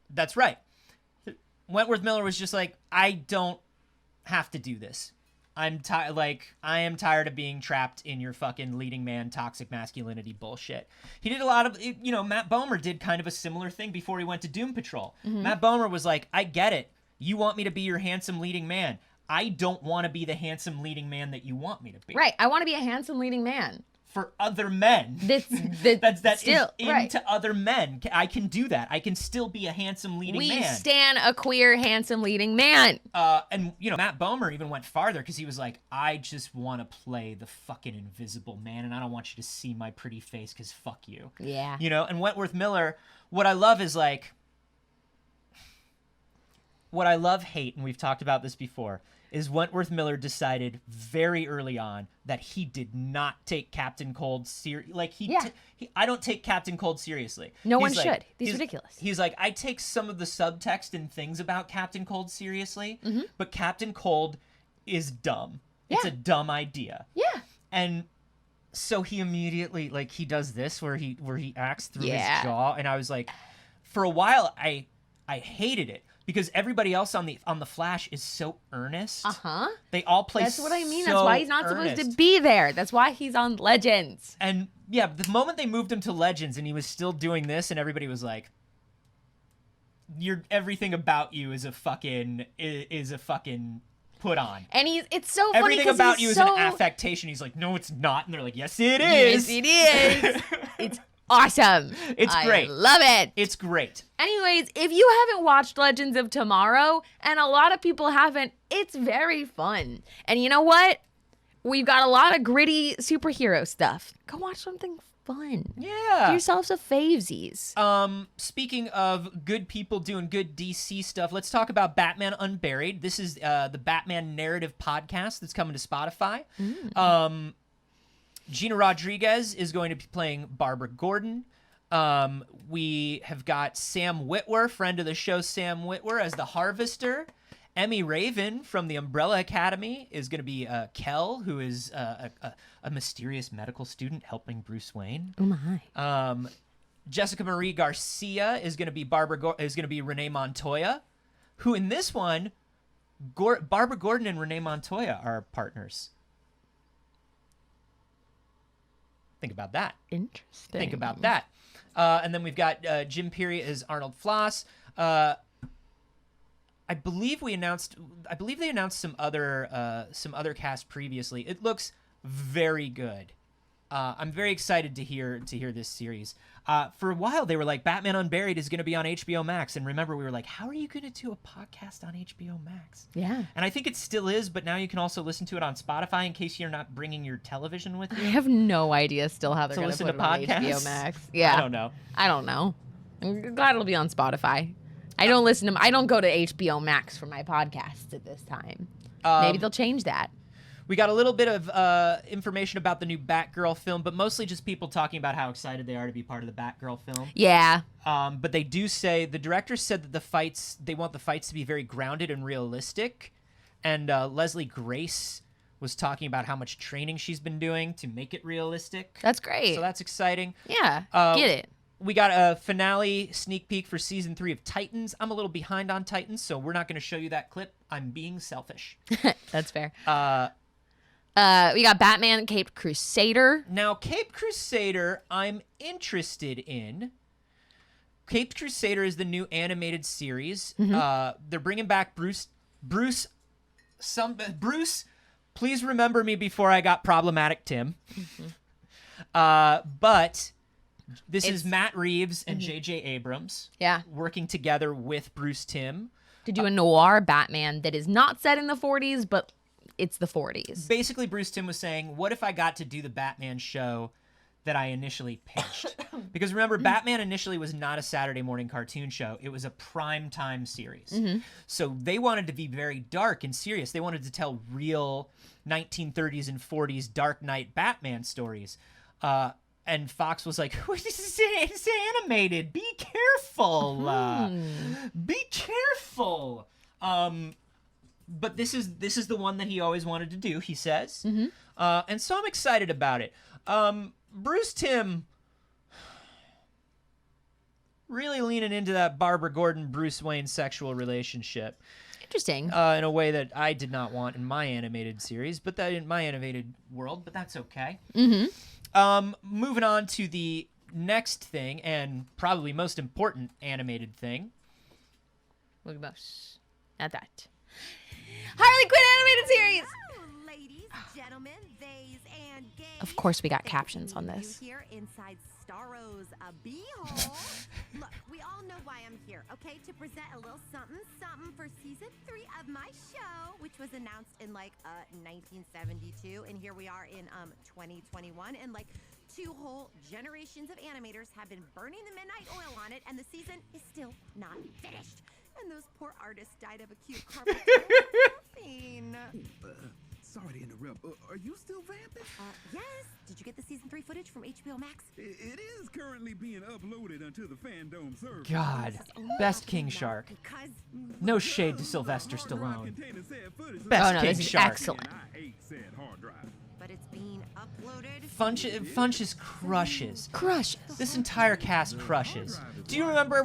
That's right. Wentworth Miller was just like, I don't have to do this. I am tired of being trapped in your fucking leading man toxic masculinity bullshit. He did a lot of, Matt Bomer did kind of a similar thing before he went to Doom Patrol. Matt Bomer was like, I get it. You want me to be your handsome leading man. I don't want to be the handsome leading man that you want me to be. Right. I want to be a handsome leading man. For other men. That's still, is right. into other men. I can do that. I can still be a handsome leading man. We stan a queer, handsome leading man. And Matt Bomer even went farther because he was like, I just want to play the fucking invisible man, and I don't want you to see my pretty face because fuck you. Yeah. And Wentworth Miller, what I love is like, what I love hate, and we've talked about this before, is Wentworth Miller decided very early on that he did not take Captain Cold seriously. Like, I don't take Captain Cold seriously. No one He's like, should. He's ridiculous. He's like, I take some of the subtext and things about Captain Cold seriously, but Captain Cold is dumb. It's a dumb idea. Yeah. And so he immediately, like, he does this where he acts through his jaw, and I was like, for a while, I hated it. Because everybody else on the Flash is so earnest. Uh-huh. They all play That's what I mean. so That's why he's not earnest. supposed to be there. That's why he's on Legends. And yeah, the moment they moved him to Legends and he was still doing this, and everybody was like, everything about you is a fucking put on. And it's so funny. Everything about you is an affectation. He's like, no, it's not. And they're like, yes, it is. Yes, it is. It's awesome. It's great. I love it. It's great. Anyways, if you haven't watched Legends of Tomorrow, and a lot of people haven't, it's very fun. And you know what? We've got a lot of gritty superhero stuff. Go watch something fun. Yeah. Do yourselves a favesies. Speaking of good people doing good DC stuff, let's talk about Batman Unburied. This is the Batman narrative podcast that's coming to Spotify. Gina Rodriguez is going to be playing Barbara Gordon. We have got Sam Witwer, friend of the show Sam Witwer, as the Harvester. Emmy Raven from the Umbrella Academy is going to be Kel, who is a mysterious medical student helping Bruce Wayne. Oh my! Jessica Marie Garcia is going to be Renee Montoya, who in this one, Barbara Gordon and Renee Montoya are partners. Think about that. Interesting. Think about that. And then we've got Jim Peary as Arnold Floss. I believe they announced some other cast previously. It looks very good. I'm very excited to hear this series. For a while, they were like, Batman Unburied is going to be on HBO Max. And remember, we were like, how are you going to do a podcast on HBO Max? Yeah. And I think it still is, but now you can also listen to it on Spotify in case you're not bringing your television with you. I have no idea still how they're going to listen put to it on podcasts? HBO Max. Yeah. I don't know. I'm glad it'll be on Spotify. I don't go to HBO Max for my podcasts at this time. Maybe they'll change that. We got a little bit of information about the new Batgirl film, but mostly just people talking about how excited they are to be part of the Batgirl film. Yeah. But they do say, the director said that they want the fights to be very grounded and realistic. And Leslie Grace was talking about how much training she's been doing to make it realistic. That's great. So that's exciting. Yeah, get it. We got a finale sneak peek for season 3 of Titans. I'm a little behind on Titans, so we're not going to show you that clip. I'm being selfish. That's fair. We got Batman Caped Crusader. Now, Caped Crusader, I'm interested in. Caped Crusader is the new animated series. They're bringing back Bruce. Bruce, please remember me before I got problematic, Tim. But this is Matt Reeves and J.J. Abrams. Yeah. Working together with Bruce Timm To do a noir Batman that is not set in the 40s, but it's the 40s. Basically, Bruce Timm was saying, what if I got to do the Batman show that I initially pitched? Because remember, Batman initially was not a Saturday morning cartoon show. It was a primetime series. So they wanted to be very dark and serious. They wanted to tell real 1930s and 40s Dark Knight Batman stories. And Fox was like, it's animated. Be careful. Be careful. But this is the one that he always wanted to do, he says. And so I'm excited about it. Bruce Timm really leaning into that Barbara Gordon-Bruce Wayne sexual relationship. Interesting. In a way that I did not want in my animated series, but that in my animated world, but that's okay. Moving on to the next thing, and probably most important animated thing. Look at this. Not that. Harley Quinn animated series! Ladies, gentlemen, theys, and gays. Of course we got captions on this. Here inside Starrow's beehole. Look, we all know why I'm here, okay? To present a little something for season 3 of my show, which was announced in 1972, and here we are in 2021, and 2 whole generations of animators have been burning the midnight oil on it, and the season is still not finished. And those poor artists died of acute carpal tunnel. Sorry to interrupt. Are you still vamping? Yes. Did you get the season 3 footage from HBO Max? It is currently being uploaded onto the Fandome server. God, best King Shark. No shade to Sylvester Stallone. Best King this is Shark. excellent. But it's being uploaded. Funches crushes. Crushes. This entire cast crushes. Do you remember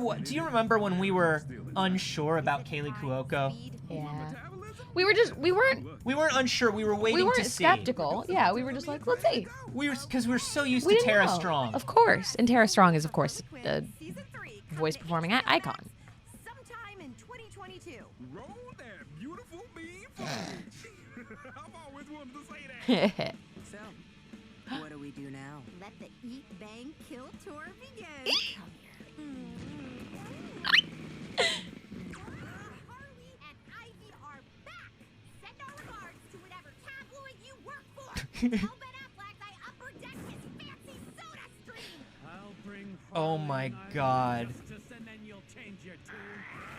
when we were unsure about Kaylee Cuoco? Yeah. We weren't unsure. We were waiting we weren't to see. skeptical. Yeah, we were just like, let's see. Because we were so used We to didn't Tara know. Strong. Of course. And Tara Strong is, of course, a voice performing icon. Sometime in 2022. Roll that beautiful bean footage. I've always wanted to say that. So, what do we do now? Let the Eat, Bang, Kill tour begin. Harley and Ivy are back. Send our regards to whatever tabloid you work for. Tell Ben Affleck I upper deck his fancy soda stream. Oh my God.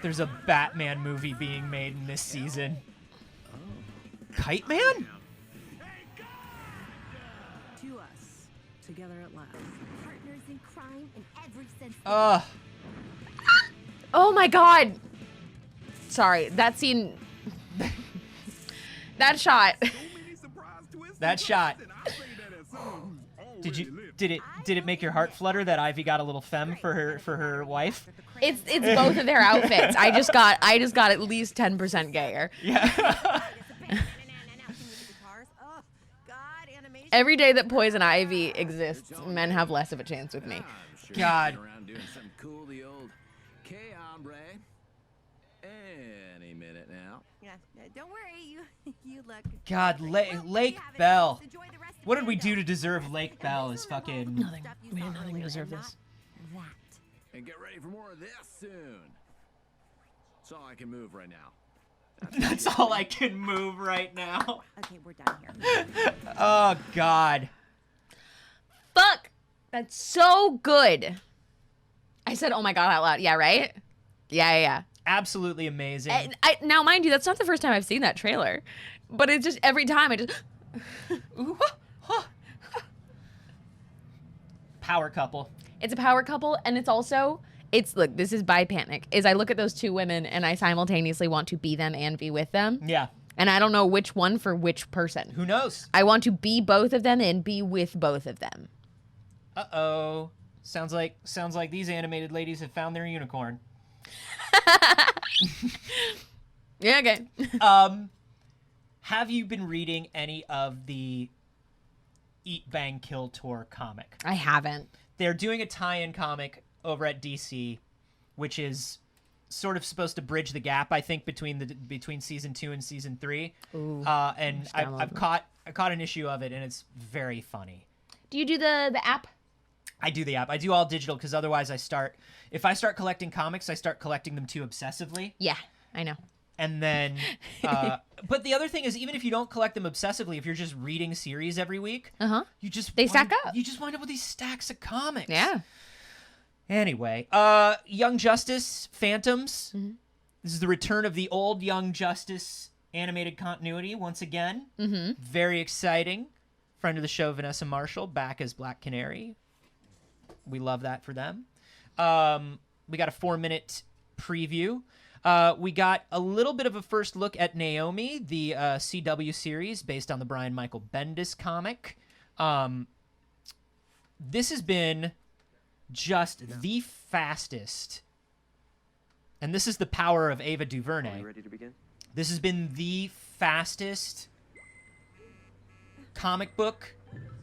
There's a Batman movie being made in this season. Kite Man? To us, together at last. Partners in crime in every sense. Oh my God. Sorry, that scene. That shot. That shot. Did it make your heart flutter that Ivy got a little femme for her wife? It's both of their outfits. I just got at least 10% gayer. Yeah. Every day that Poison Ivy exists, men have less of a chance with me. God. Around doing something cool, the old que hombre. Any minute now. Yeah, don't worry, you look. God, Lake Bell. What did we do to deserve Lake Bell? Is fucking Nothing. We did nothing to deserve this. And get ready for more of this soon. That's all I can move right now. That's all I can move right now. Okay, we're done here. Oh God. Fuck. That's so good. I said, "Oh my God," out loud. Yeah, right. Yeah. Absolutely amazing. Now, mind you, that's not the first time I've seen that trailer, but it's just every time I just. Power couple. It's a power couple, and look, this is by panic. Is I look at those two women and I simultaneously want to be them and be with them. Yeah. And I don't know which one for which person. Who knows? I want to be both of them and be with both of them. Uh-oh. Sounds like these animated ladies have found their unicorn. Yeah, okay. Have you been reading any of the Eat Bang Kill Tour comic? I haven't. They're doing a tie-in comic over at DC, which is sort of supposed to bridge the gap, I think, between season 2 and season 3. Ooh, and I caught an issue of it, and it's very funny. Do you do the app? I do the app. I do all digital because otherwise if I start collecting comics, I start collecting them too obsessively. Yeah, I know. And then, but the other thing is, even if you don't collect them obsessively, if you're just reading series every week, they stack up. You just wind up with these stacks of comics. Yeah. Anyway, Young Justice Phantoms. Mm-hmm. This is the return of the old Young Justice animated continuity once again. Mm-hmm. Very exciting. Friend of the show, Vanessa Marshall, back as Black Canary. We love that for them. We got a 4-minute preview. We got a little bit of a first look at Naomi, the CW series based on the Brian Michael Bendis comic. This has been just the fastest, and this is the power of Ava DuVernay. Are you ready to begin? This has been the fastest comic book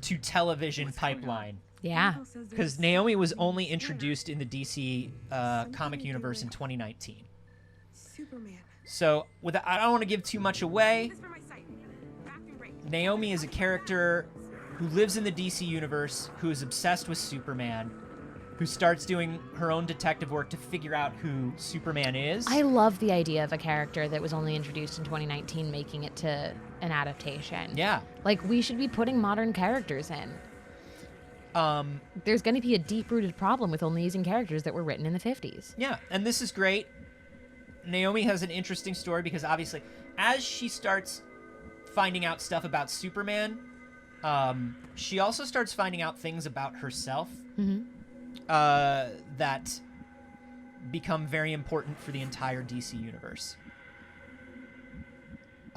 to television pipeline. Yeah. Because Naomi was only introduced in the DC comic universe in 2019. Superman. So, I don't want to give too much away. Naomi is a character who lives in the DC universe, who is obsessed with Superman, who starts doing her own detective work to figure out who Superman is. I love the idea of a character that was only introduced in 2019 making it to an adaptation. Yeah. Like, we should be putting modern characters in. There's going to be a deep-rooted problem with only using characters that were written in the 50s. Yeah, and this is great. Naomi has an interesting story because obviously, as she starts finding out stuff about Superman, she also starts finding out things about herself that become very important for the entire DC universe.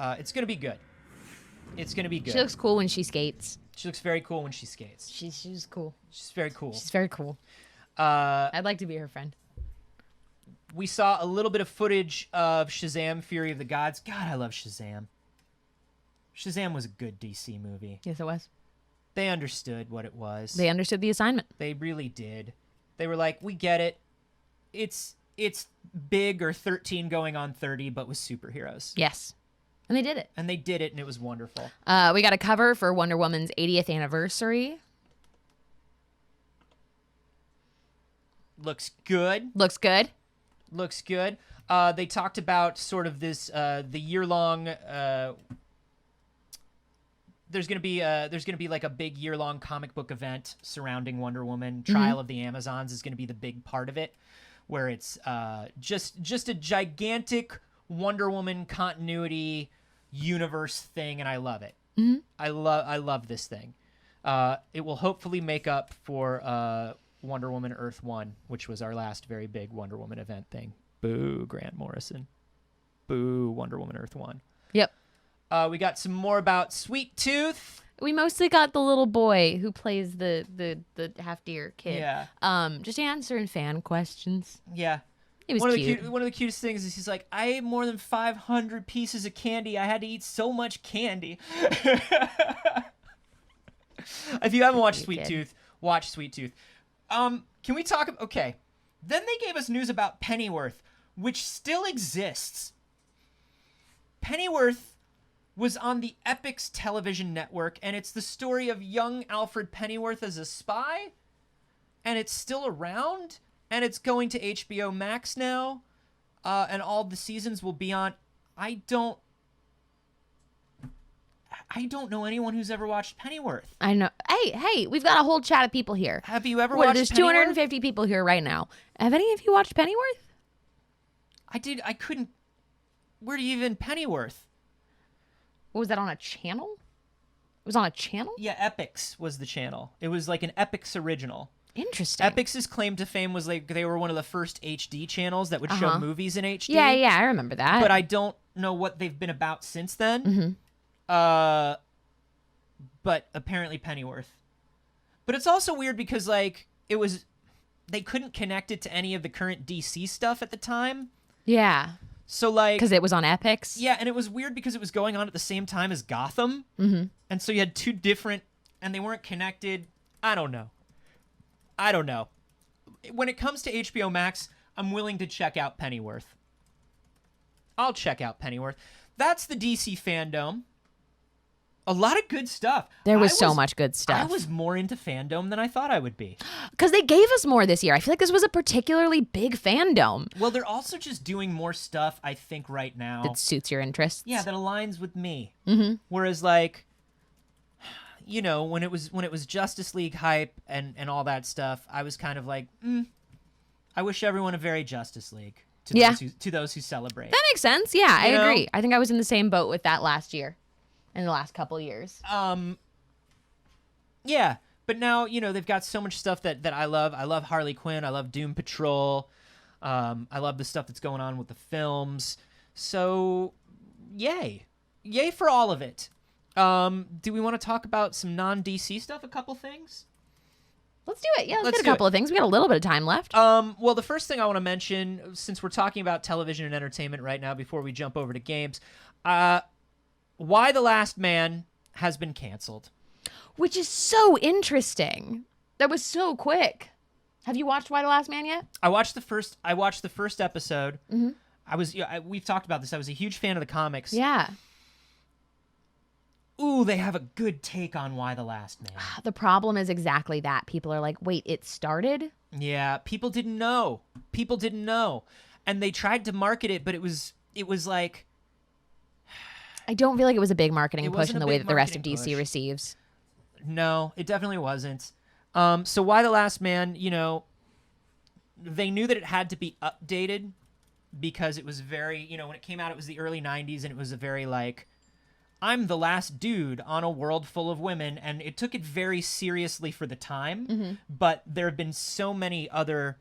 It's going to be good. It's going to be good. She looks cool when she skates. She looks very cool when she skates. She's cool. She's very cool. She's very cool. I'd like to be her friend. We saw a little bit of footage of Shazam! Fury of the Gods. God, I love Shazam. Shazam was a good DC movie. Yes, it was. They understood what it was. They understood the assignment. They really did. They were like, we get it. It's big or 13 going on 30, but with superheroes. Yes. And they did it. And they did it, and it was wonderful. We got a cover for Wonder Woman's 80th anniversary. Looks good. Looks good. Looks good. They talked about sort of this the year-long. There's gonna be like a big year-long comic book event surrounding Wonder Woman. Trial of the Amazons is gonna be the big part of it, where it's just a gigantic Wonder Woman continuity universe thing, and I love it. Mm-hmm. I love this thing. It will hopefully make up for Wonder Woman Earth 1, which was our last very big Wonder Woman event thing. Boo, Grant Morrison. Boo, Wonder Woman Earth 1. Yep. We got some more about Sweet Tooth. We mostly got the little boy who plays the half-deer kid. Yeah. Just answering fan questions. Yeah. It was cute. One of the cutest things is he's like, I ate more than 500 pieces of candy. I had to eat so much candy. If you haven't watched Sweet Tooth, watch Sweet Tooth. Can we talk? Okay. Then they gave us news about Pennyworth, which still exists. Pennyworth was on the Epix television network, and it's the story of young Alfred Pennyworth as a spy, and it's still around, and it's going to HBO Max now, and all the seasons will be on. I don't know anyone who's ever watched Pennyworth. I know. Hey, we've got a whole chat of people here. Have you ever watched There's Pennyworth? 250 people here right now. Have any of you watched Pennyworth? I did. I couldn't. Where do you even Pennyworth? What was that, on a channel? It was on a channel? Yeah, Epix was the channel. It was like an Epix original. Interesting. Epix's claim to fame was like they were one of the first HD channels that would show movies in HD. Yeah, I remember that. But I don't know what they've been about since then. Mm-hmm. But apparently Pennyworth. But it's also weird because like they couldn't connect it to any of the current DC stuff at the time. Yeah. So like, because it was on Epix. Yeah, and it was weird because it was going on at the same time as Gotham. Mm-hmm. And so you had two different, and they weren't connected. I don't know. When it comes to HBO Max, I'm willing to check out Pennyworth. I'll check out Pennyworth. That's the DC Fandome. A lot of good stuff. There was so much good stuff. I was more into Fandome than I thought I would be. Because they gave us more this year. I feel like this was a particularly big Fandome. Well, they're also just doing more stuff, I think, right now. That suits your interests. Yeah, that aligns with me. Mm-hmm. Whereas, like, you know, when it was Justice League hype and all that stuff, I was kind of like, I wish everyone a very Justice League to those who celebrate. That makes sense. Yeah, I agree. I think I was in the same boat with that last year. In the last couple years. Yeah, but now, you know, they've got so much stuff that I love. I love Harley Quinn. I love Doom Patrol. I love the stuff that's going on with the films. So, yay. Yay for all of it. Do we want to talk about some non-DC stuff? A couple things? Let's do it. Yeah, let's get a couple of things. We got a little bit of time left. Well, the first thing I want to mention, since we're talking about television and entertainment right now before we jump over to games, Why the Last Man has been canceled. Which is so interesting. That was so quick. Have you watched Why the Last Man yet? I watched the first episode. Mm-hmm. We've talked about this. I was a huge fan of the comics. Yeah. Ooh, they have a good take on Why the Last Man. The problem is exactly that. People are like, wait, it started? Yeah, people didn't know. And they tried to market it, but it was like, I don't feel like it was a big marketing It push wasn't in a the way big that the rest of marketing DC push. receives. no, it definitely wasn't. So Why the Last Man, you know, they knew that it had to be updated because it was very, you know, when it came out, it was the early 90s, and it was a very like, I'm the last dude on a world full of women, and it took it very seriously for the time. Mm-hmm. But there have been so many other,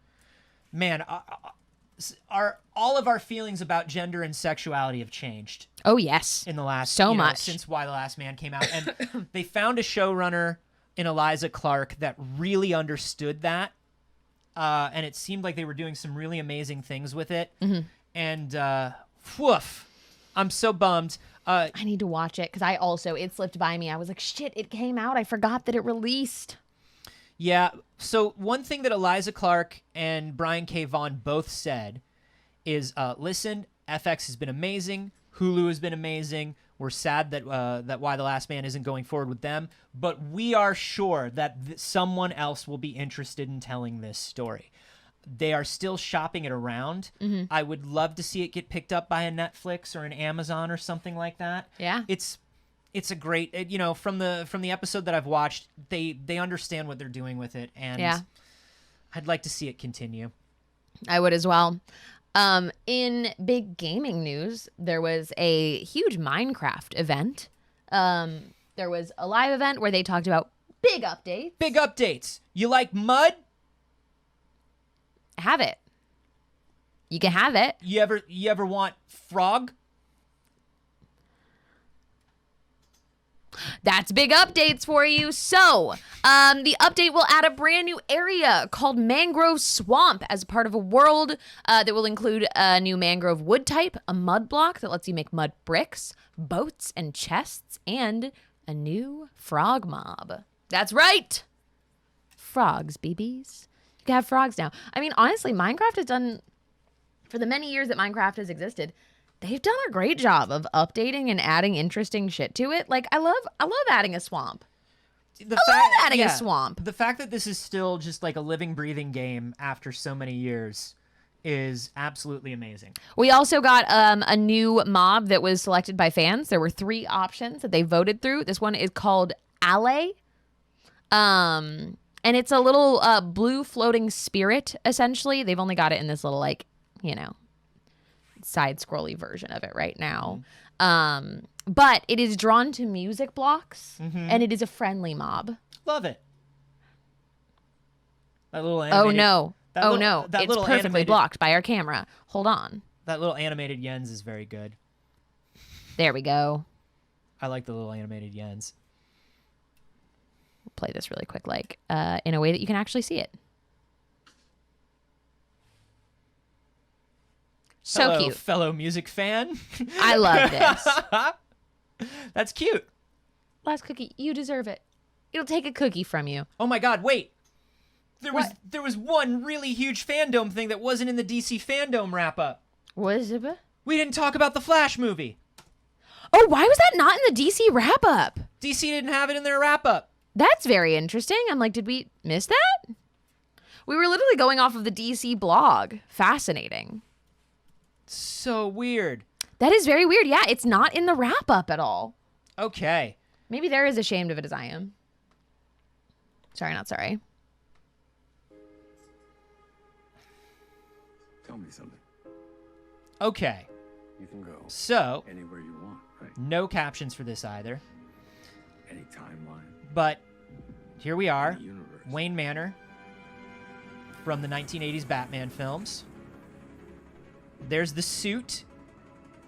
all of our feelings about gender and sexuality have changed. Oh, yes. In the last, so much. since Why the Last Man came out. And they found a showrunner in Eliza Clark that really understood that. And it seemed like they were doing some really amazing things with it. Mm-hmm. And, woof, I'm so bummed. I need to watch it because it slipped by me. I was like, shit, it came out. I forgot that it released. Yeah. So one thing that Eliza Clark and Brian K. Vaughan both said is, listen, FX has been amazing. Hulu has been amazing. We're sad that Why the Last Man isn't going forward with them, but we are sure that someone else will be interested in telling this story. They are still shopping it around. Mm-hmm. I would love to see it get picked up by a Netflix or an Amazon or something like that. Yeah. It's a great, you know, from the episode that I've watched, they understand what they're doing with it, and yeah. I'd like to see it continue. I would as well. In big gaming news, there was a huge Minecraft event. There was a live event where they talked about big updates. Big updates. You like mud? Have it. You can have it. You ever want frog? That's big updates for you. So, the update will add a brand new area called Mangrove Swamp as part of a world that will include a new mangrove wood type, a mud block that lets you make mud bricks, boats and chests, and a new frog mob. That's right. Frogs, BBs. You can have frogs now. I mean, honestly, Minecraft has done, for the many years that Minecraft has existed, they've done a great job of updating and adding interesting shit to it. Like, I love adding a swamp. I love adding a swamp. The fact that this is still just like a living, breathing game after so many years is absolutely amazing. We also got a new mob that was selected by fans. There were 3 options that they voted through. This one is called Ale. And it's a little blue floating spirit, essentially. They've only got it in this little, like, you know, side-scrolly version of it right now. But it is drawn to music blocks, and it is a friendly mob. Love it. That little animated, no. It's perfectly blocked by our camera. Hold on. That little animated Jens is very good. There we go. I like the little animated yens. We'll play this really quick, like in a way that you can actually see it. So Hello, cute. fellow music fan. I love this. That's cute. Last cookie. You deserve it. It'll take a cookie from you. Oh my god, wait. What? There was one really huge fandom thing that wasn't in the DC Fandome wrap-up. What is it? We didn't talk about the Flash movie. Oh, why was that not in the DC wrap-up? DC didn't have it in their wrap-up. That's very interesting. I'm like, did we miss that? We were literally going off of the DC blog. Fascinating. So weird. That is very weird. Yeah, it's not in the wrap-up at all. Okay. Maybe they're as ashamed of it as I am. Sorry, not sorry. Tell me something. Okay. You can go So, anywhere you want, right? no captions for this either. Any timeline. But here we are. Any universe. Wayne Manor from the 1980s Batman films. There's the suit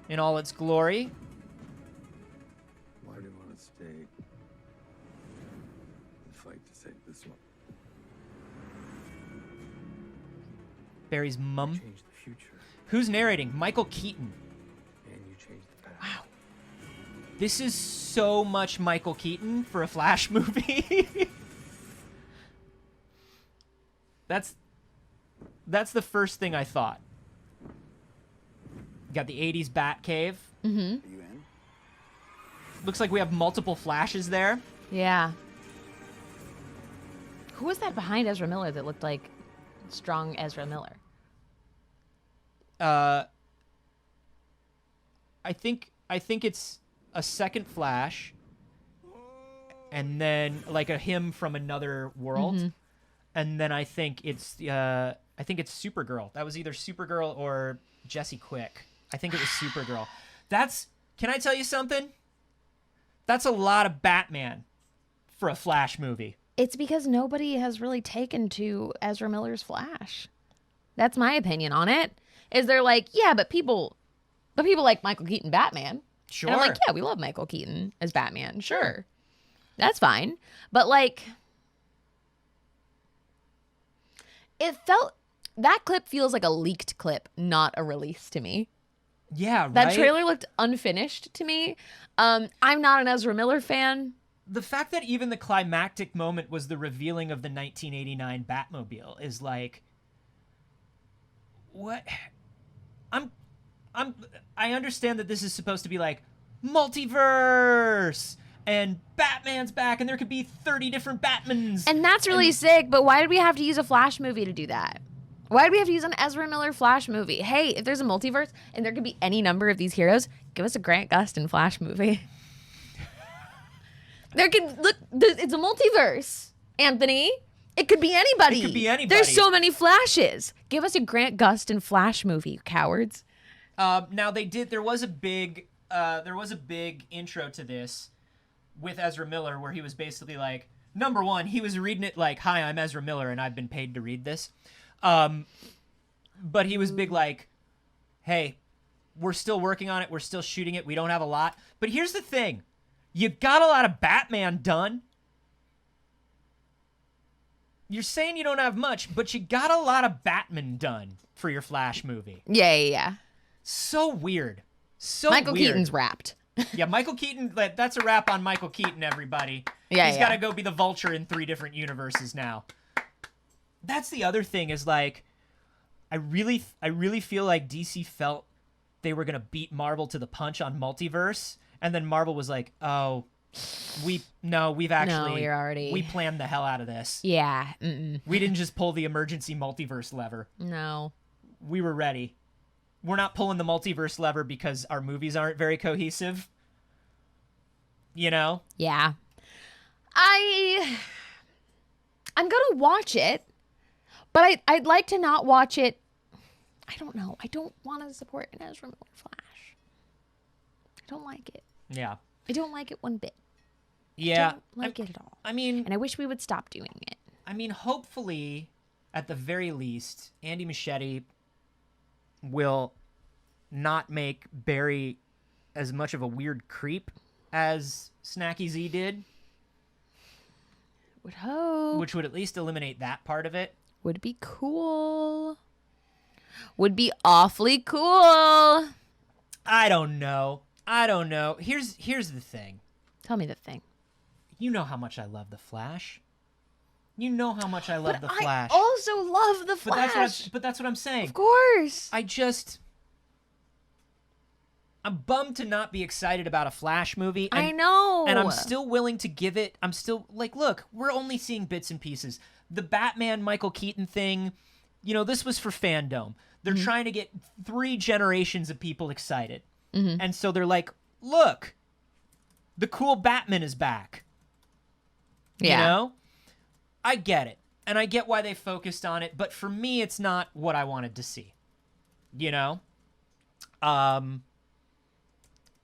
in all its glory. Why do you want to stay and fight to save this one? Barry's mum. Change the future, Who's narrating? Michael Keaton. and you change the past. Wow. This is so much Michael Keaton for a Flash movie. That's the first thing I thought. Got the 80s Bat Cave. Mm-hmm. Are you in? Looks like we have multiple Flashes there. Yeah. Who was that behind Ezra Miller that looked like strong Ezra Miller? I think it's a second Flash, and then like a him from another world, and then I think it's Supergirl. That was either Supergirl or Jessie Quick. I think it was Supergirl. Can I tell you something? That's a lot of Batman for a Flash movie. It's because nobody has really taken to Ezra Miller's Flash. That's my opinion on it. Is they're like, yeah, but people like Michael Keaton Batman. Sure. And I'm like, yeah, we love Michael Keaton as Batman. Sure. That's fine. But like, that clip feels like a leaked clip, not a release to me. Yeah, right? That trailer looked unfinished to me. I'm not an Ezra Miller fan. The fact that even the climactic moment was the revealing of the 1989 Batmobile is like, what? I understand that this is supposed to be like multiverse and Batman's back and there could be 30 different Batmans. And that's really sick, but why did we have to use a Flash movie to do that? Why did we have to use an Ezra Miller Flash movie? Hey, if there's a multiverse and there could be any number of these heroes, give us a Grant Gustin Flash movie. It's a multiverse, Anthony. It could be anybody. It could be anybody. There's so many Flashes. Give us a Grant Gustin Flash movie, cowards. Now there was a big intro to this with Ezra Miller where he was basically like, number one, he was reading it like, hi, I'm Ezra Miller and I've been paid to read this. But he was big like, hey, we're still working on it. We're still shooting it. We don't have a lot. But here's the thing. You got a lot of Batman done. You're saying you don't have much, but you got a lot of Batman done for your Flash movie. Yeah. So weird. So Michael weird. Keaton's wrapped. Yeah, Michael Keaton, that's a wrap on Michael Keaton, everybody. Yeah, He's got to go be the Vulture in 3 different universes now. That's the other thing is like, I really feel like DC felt they were going to beat Marvel to the punch on multiverse. And then Marvel was like, oh, we planned the hell out of this. Yeah. We didn't just pull the emergency multiverse lever. No. We were ready. We're not pulling the multiverse lever because our movies aren't very cohesive. You know? Yeah. I'm gonna watch it, but I'd like to not watch it. I don't know. I don't want to support an Ezra Miller Flash. I don't like it. Yeah. I don't like it one bit. Yeah. I don't like it at all. I mean... And I wish we would stop doing it. I mean, hopefully, at the very least, Andy Muschietti will not make Barry as much of a weird creep as Snacky Z did. Would hope. Which would at least eliminate that part of it. Would be cool. Would be awfully cool. I don't know. Here's the thing. Tell me the thing. You know how much I love The Flash. You know how much I love The Flash. I also love The Flash. But that's what I'm saying. Of course. I'm bummed to not be excited about a Flash movie. I know. And I'm still willing to give it. I'm still like, look, we're only seeing bits and pieces. The Batman Michael Keaton thing, this was for fandom. They're trying to get 3 generations of people excited. And so they're like, look, the cool Batman is back. Yeah. I get it. And I get why they focused on it. But for me, it's not what I wanted to see.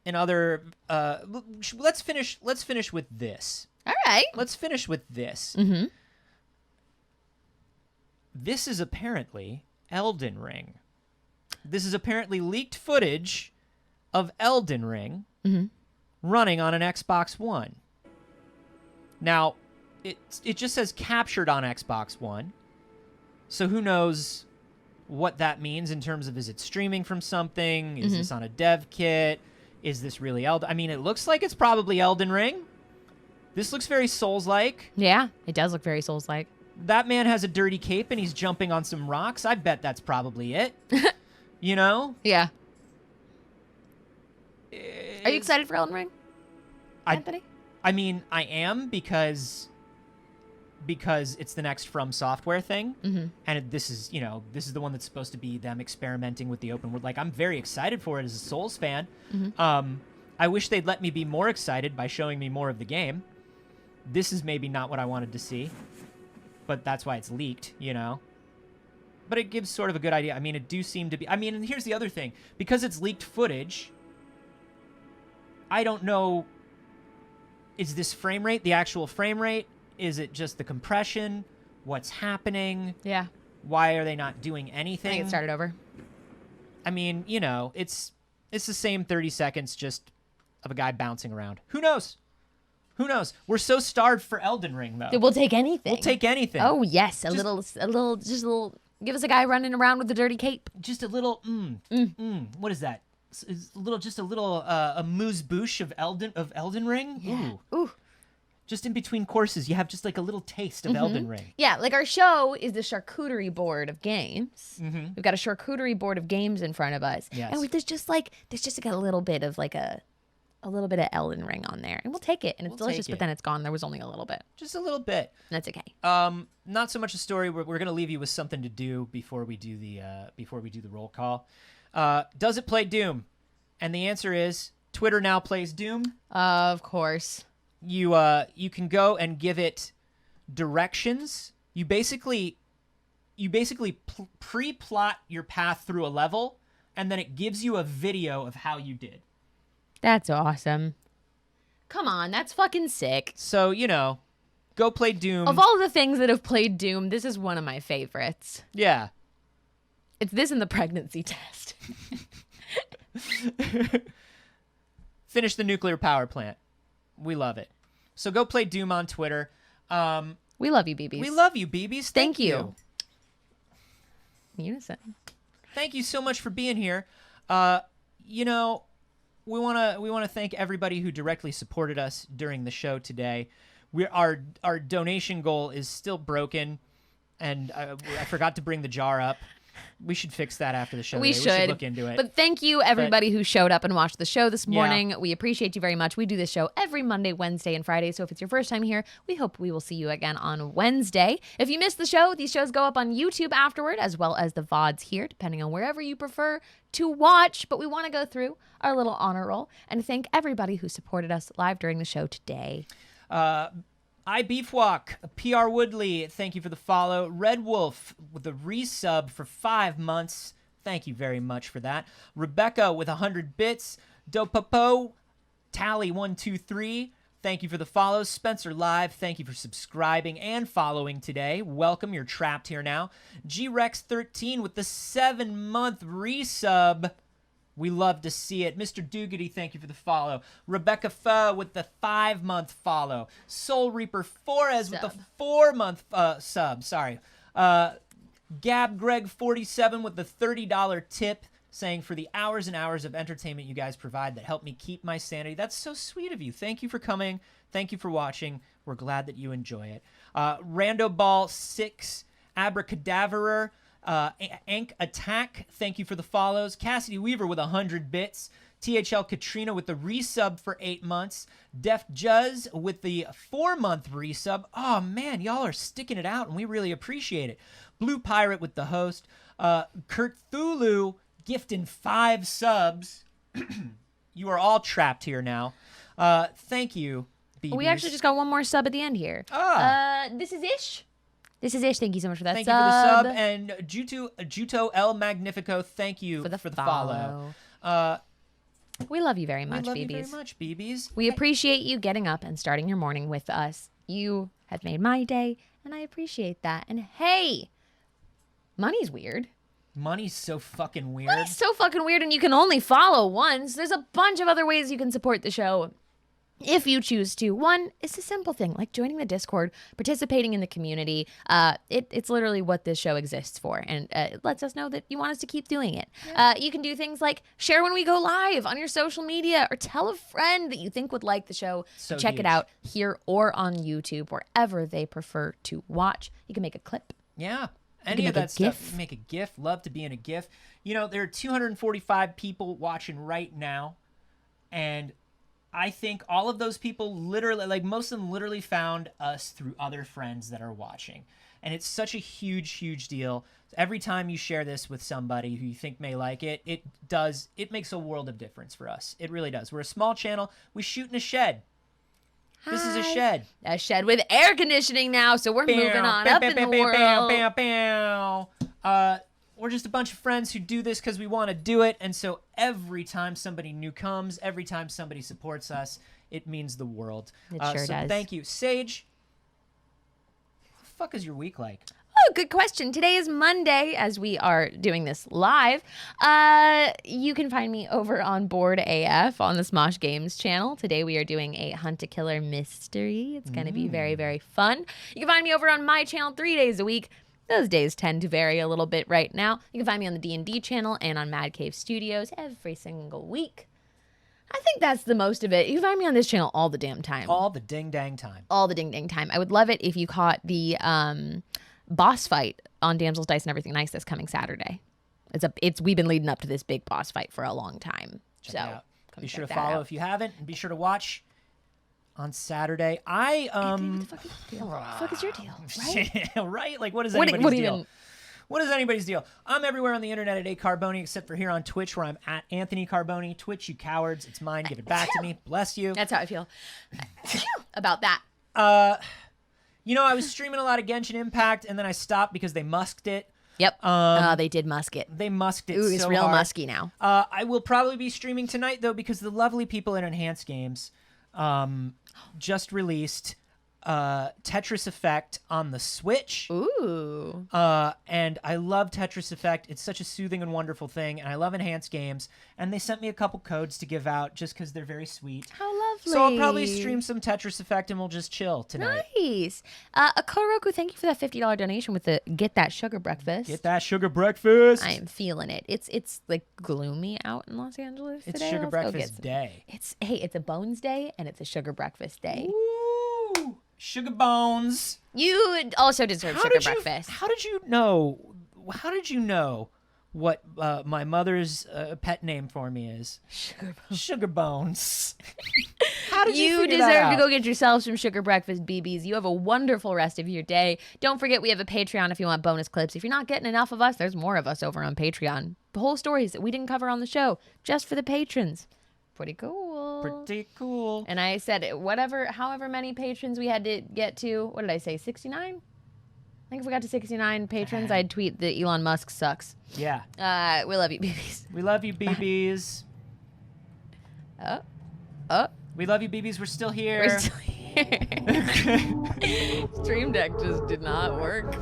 Let's finish with this. All right. Let's finish with this. This is apparently Elden Ring. This is apparently leaked footage of Elden Ring running on an Xbox One. Now, it just says captured on Xbox One. So who knows what that means in terms of, is it streaming from something? Is this on a dev kit? Is this really Elden? I mean, it looks like it's probably Elden Ring. This looks very Souls-like. Yeah, it does look very Souls-like. That man has a dirty cape and he's jumping on some rocks. I bet that's probably it. Yeah. Are you excited for Elden Ring, Anthony? I mean, I am because it's the next From Software thing, and this is the one that's supposed to be them experimenting with the open world. Like, I'm very excited for it as a Souls fan. I wish they'd let me be more excited by showing me more of the game. This is maybe not what I wanted to see, but that's why it's leaked, But it gives sort of a good idea. I mean, it do seem to be. I mean, and here's the other thing: because it's leaked footage, I don't know. Is this frame rate the actual frame rate? Is it just the compression? What's happening? Yeah. Why are they not doing anything? I think it started over. I mean, it's the same 30 seconds just of a guy bouncing around. Who knows? We're so starved for Elden Ring, though. We'll take anything. We'll take anything. Oh yes, a little. Give us a guy running around with a dirty cape. Just a little. What is that? A moose bouche of Elden Ring. Yeah. Ooh. Just in between courses, you have just like a little taste of Elden Ring. Yeah, like our show is the charcuterie board of games. We've got a charcuterie board of games in front of us. Yes. And there's just like a little bit of a little bit of Elden Ring on there, and we'll take it, and it's delicious. But then it's gone. There was only a little bit. Just a little bit. That's okay. Not so much a story. We're gonna leave you with something to do before we do the roll call. Does it play Doom? And the answer is Twitter now plays Doom. Of course. You can go and give it directions. You basically pre-plot your path through a level, and then it gives you a video of how you did. That's awesome. Come on, that's fucking sick. So, go play Doom. Of all the things that have played Doom, this is one of my favorites. Yeah. It's this and the pregnancy test. Finish the nuclear power plant. We love it. So go play Doom on Twitter. We love you, BBs. We love you, BBs. Thank you. Unison. Thank you so much for being here. We want to thank everybody who directly supported us during the show today. Our donation goal is still broken, and I forgot to bring the jar up. We should fix that after the show. We should look into it. But thank you, everybody who showed up and watched the show this morning. Yeah. We appreciate you very much. We do this show every Monday, Wednesday, and Friday. So if it's your first time here, we hope we will see you again on Wednesday. If you missed the show, these shows go up on YouTube afterward, as well as the VODs here, depending on wherever you prefer to watch. But we want to go through our little honor roll and thank everybody who supported us live during the show today. iBeefwalk, PR Woodley, thank you for the follow. Red Wolf with a resub for 5 months. Thank you very much for that. Rebecca with 100 bits. Dopopo, Tally123, thank you for the follows. Spencer Live, thank you for subscribing and following today. Welcome, you're trapped here now. G-Rex13 with the 7-month resub. We love to see it. Mr. Dougherty, thank you for the follow. Rebecca Pho with the 5-month follow. Soul Reaper Flores with the 4-month sub. Sorry. Gab Greg 47 with the $30 tip, saying for the hours and hours of entertainment you guys provide that help me keep my sanity. That's so sweet of you. Thank you for coming. Thank you for watching. We're glad that you enjoy it. Rando Ball 6, Abracadaverer, Ank Attack, thank you for the follows. Cassidy Weaver with 100 bits. THL Katrina with the resub for 8 months. Def Juz with the 4-month resub. Oh man, y'all are sticking it out and we really appreciate it. Blue Pirate with the host. Kurt Thulu gifting 5 subs. You are all trapped here now. Thank you, BBs. We actually just got one more sub at the end here. This is Ish. This is Ish. Thank you so much for that thank sub. you for the sub. And Juto El Magnifico, thank you for the follow. We love you very much, BBs. We love you very much, BBs. We appreciate you getting up and starting your morning with us. You have made my day, and I appreciate that. And hey, money's weird. Money's so fucking weird. Money's so fucking weird, and you can only follow once. There's a bunch of other ways you can support the show if you choose to. One, it's a simple thing, like joining the Discord, participating in the community. It's literally what this show exists for, and it lets us know that you want us to keep doing it. Yeah. You can do things like share when we go live on your social media, or tell a friend that you think would like the show to check it out here or on YouTube, wherever they prefer to watch. You can make a clip. Yeah. Any of that stuff. Make a GIF. Love to be in a GIF. You know, there are 245 people watching right now, and I think all of those people literally, like most of them literally found us through other friends that are watching. And it's such a huge, huge deal. Every time you share this with somebody who you think may like it, it makes a world of difference for us. It really does. We're a small channel. We shoot in a shed. Hi. This is a shed. A shed with air conditioning now, so we're moving on up in the world. We're just a bunch of friends who do this because we want to do it. And so every time somebody new comes, every time somebody supports us, it means the world. It sure does. Thank you. Saige, what the fuck is your week like? Oh, good question. Today is Monday, as we are doing this live. You can find me over on Board AF on the Smosh Games channel. Today we are doing a Hunt a Killer mystery. It's going to be very, very fun. You can find me over on my channel 3 days a week. Those days tend to vary a little bit right now. You can find me on the D&D channel and on Mad Cave Studios every single week. I think that's the most of it. You can find me on this channel all the damn time. All the ding-dang time. All the ding-dang time. I would love it if you caught the boss fight on Damsels, Dice, and Everything Nice this coming Saturday. We've been leading up to this big boss fight for a long time. Check it out. Be sure to follow if you haven't, and be sure to watch on Saturday. What the fuck is your deal? Right? Right? Like, what is anybody's deal? What is anybody's deal? I'm everywhere on the internet at Carboni, except for here on Twitch, where I'm at Anthony Carboni. Twitch, you cowards. It's mine. Give it back to me. Bless you. That's how I feel about that. You know, I was streaming a lot of Genshin Impact, and then I stopped because they musked it. Yep. They did musk it. They musked it. Ooh, it's so real hard. musky now. I will probably be streaming tonight, though, because the lovely people at Enhanced Games just released Tetris Effect on the Switch. Ooh. And I love Tetris Effect. It's such a soothing and wonderful thing, and I love Enhanced Games. And they sent me a couple codes to give out just because they're very sweet. How lovely. So I'll probably stream some Tetris Effect, and we'll just chill tonight. Nice. Koroku, thank you for that $50 donation with the Get That Sugar Breakfast. Get that sugar breakfast. I am feeling it. It's like gloomy out in Los Angeles today. It's Sugar Breakfast Day. It's a Bones Day, and it's a Sugar Breakfast Day. Ooh. Sugar Bones. You also deserve sugar breakfast. How did you know what my mother's pet name for me is? Sugar Bones. How did you figure that deserve out? to go get yourself some sugar breakfast, BBs. You have a wonderful rest of your day. Don't forget we have a Patreon if you want bonus clips. If you're not getting enough of us, there's more of us over on Patreon. The whole stories that we didn't cover on the show, just for the patrons. Pretty cool. Pretty cool. And I said, however many patrons we had to get to, what did I say, 69? I think if we got to 69 patrons, I'd tweet that Elon Musk sucks. Yeah. We love you, BBs. We love you, BBs. We love you, BBs. We're still here. We're still here. Stream Deck just did not work.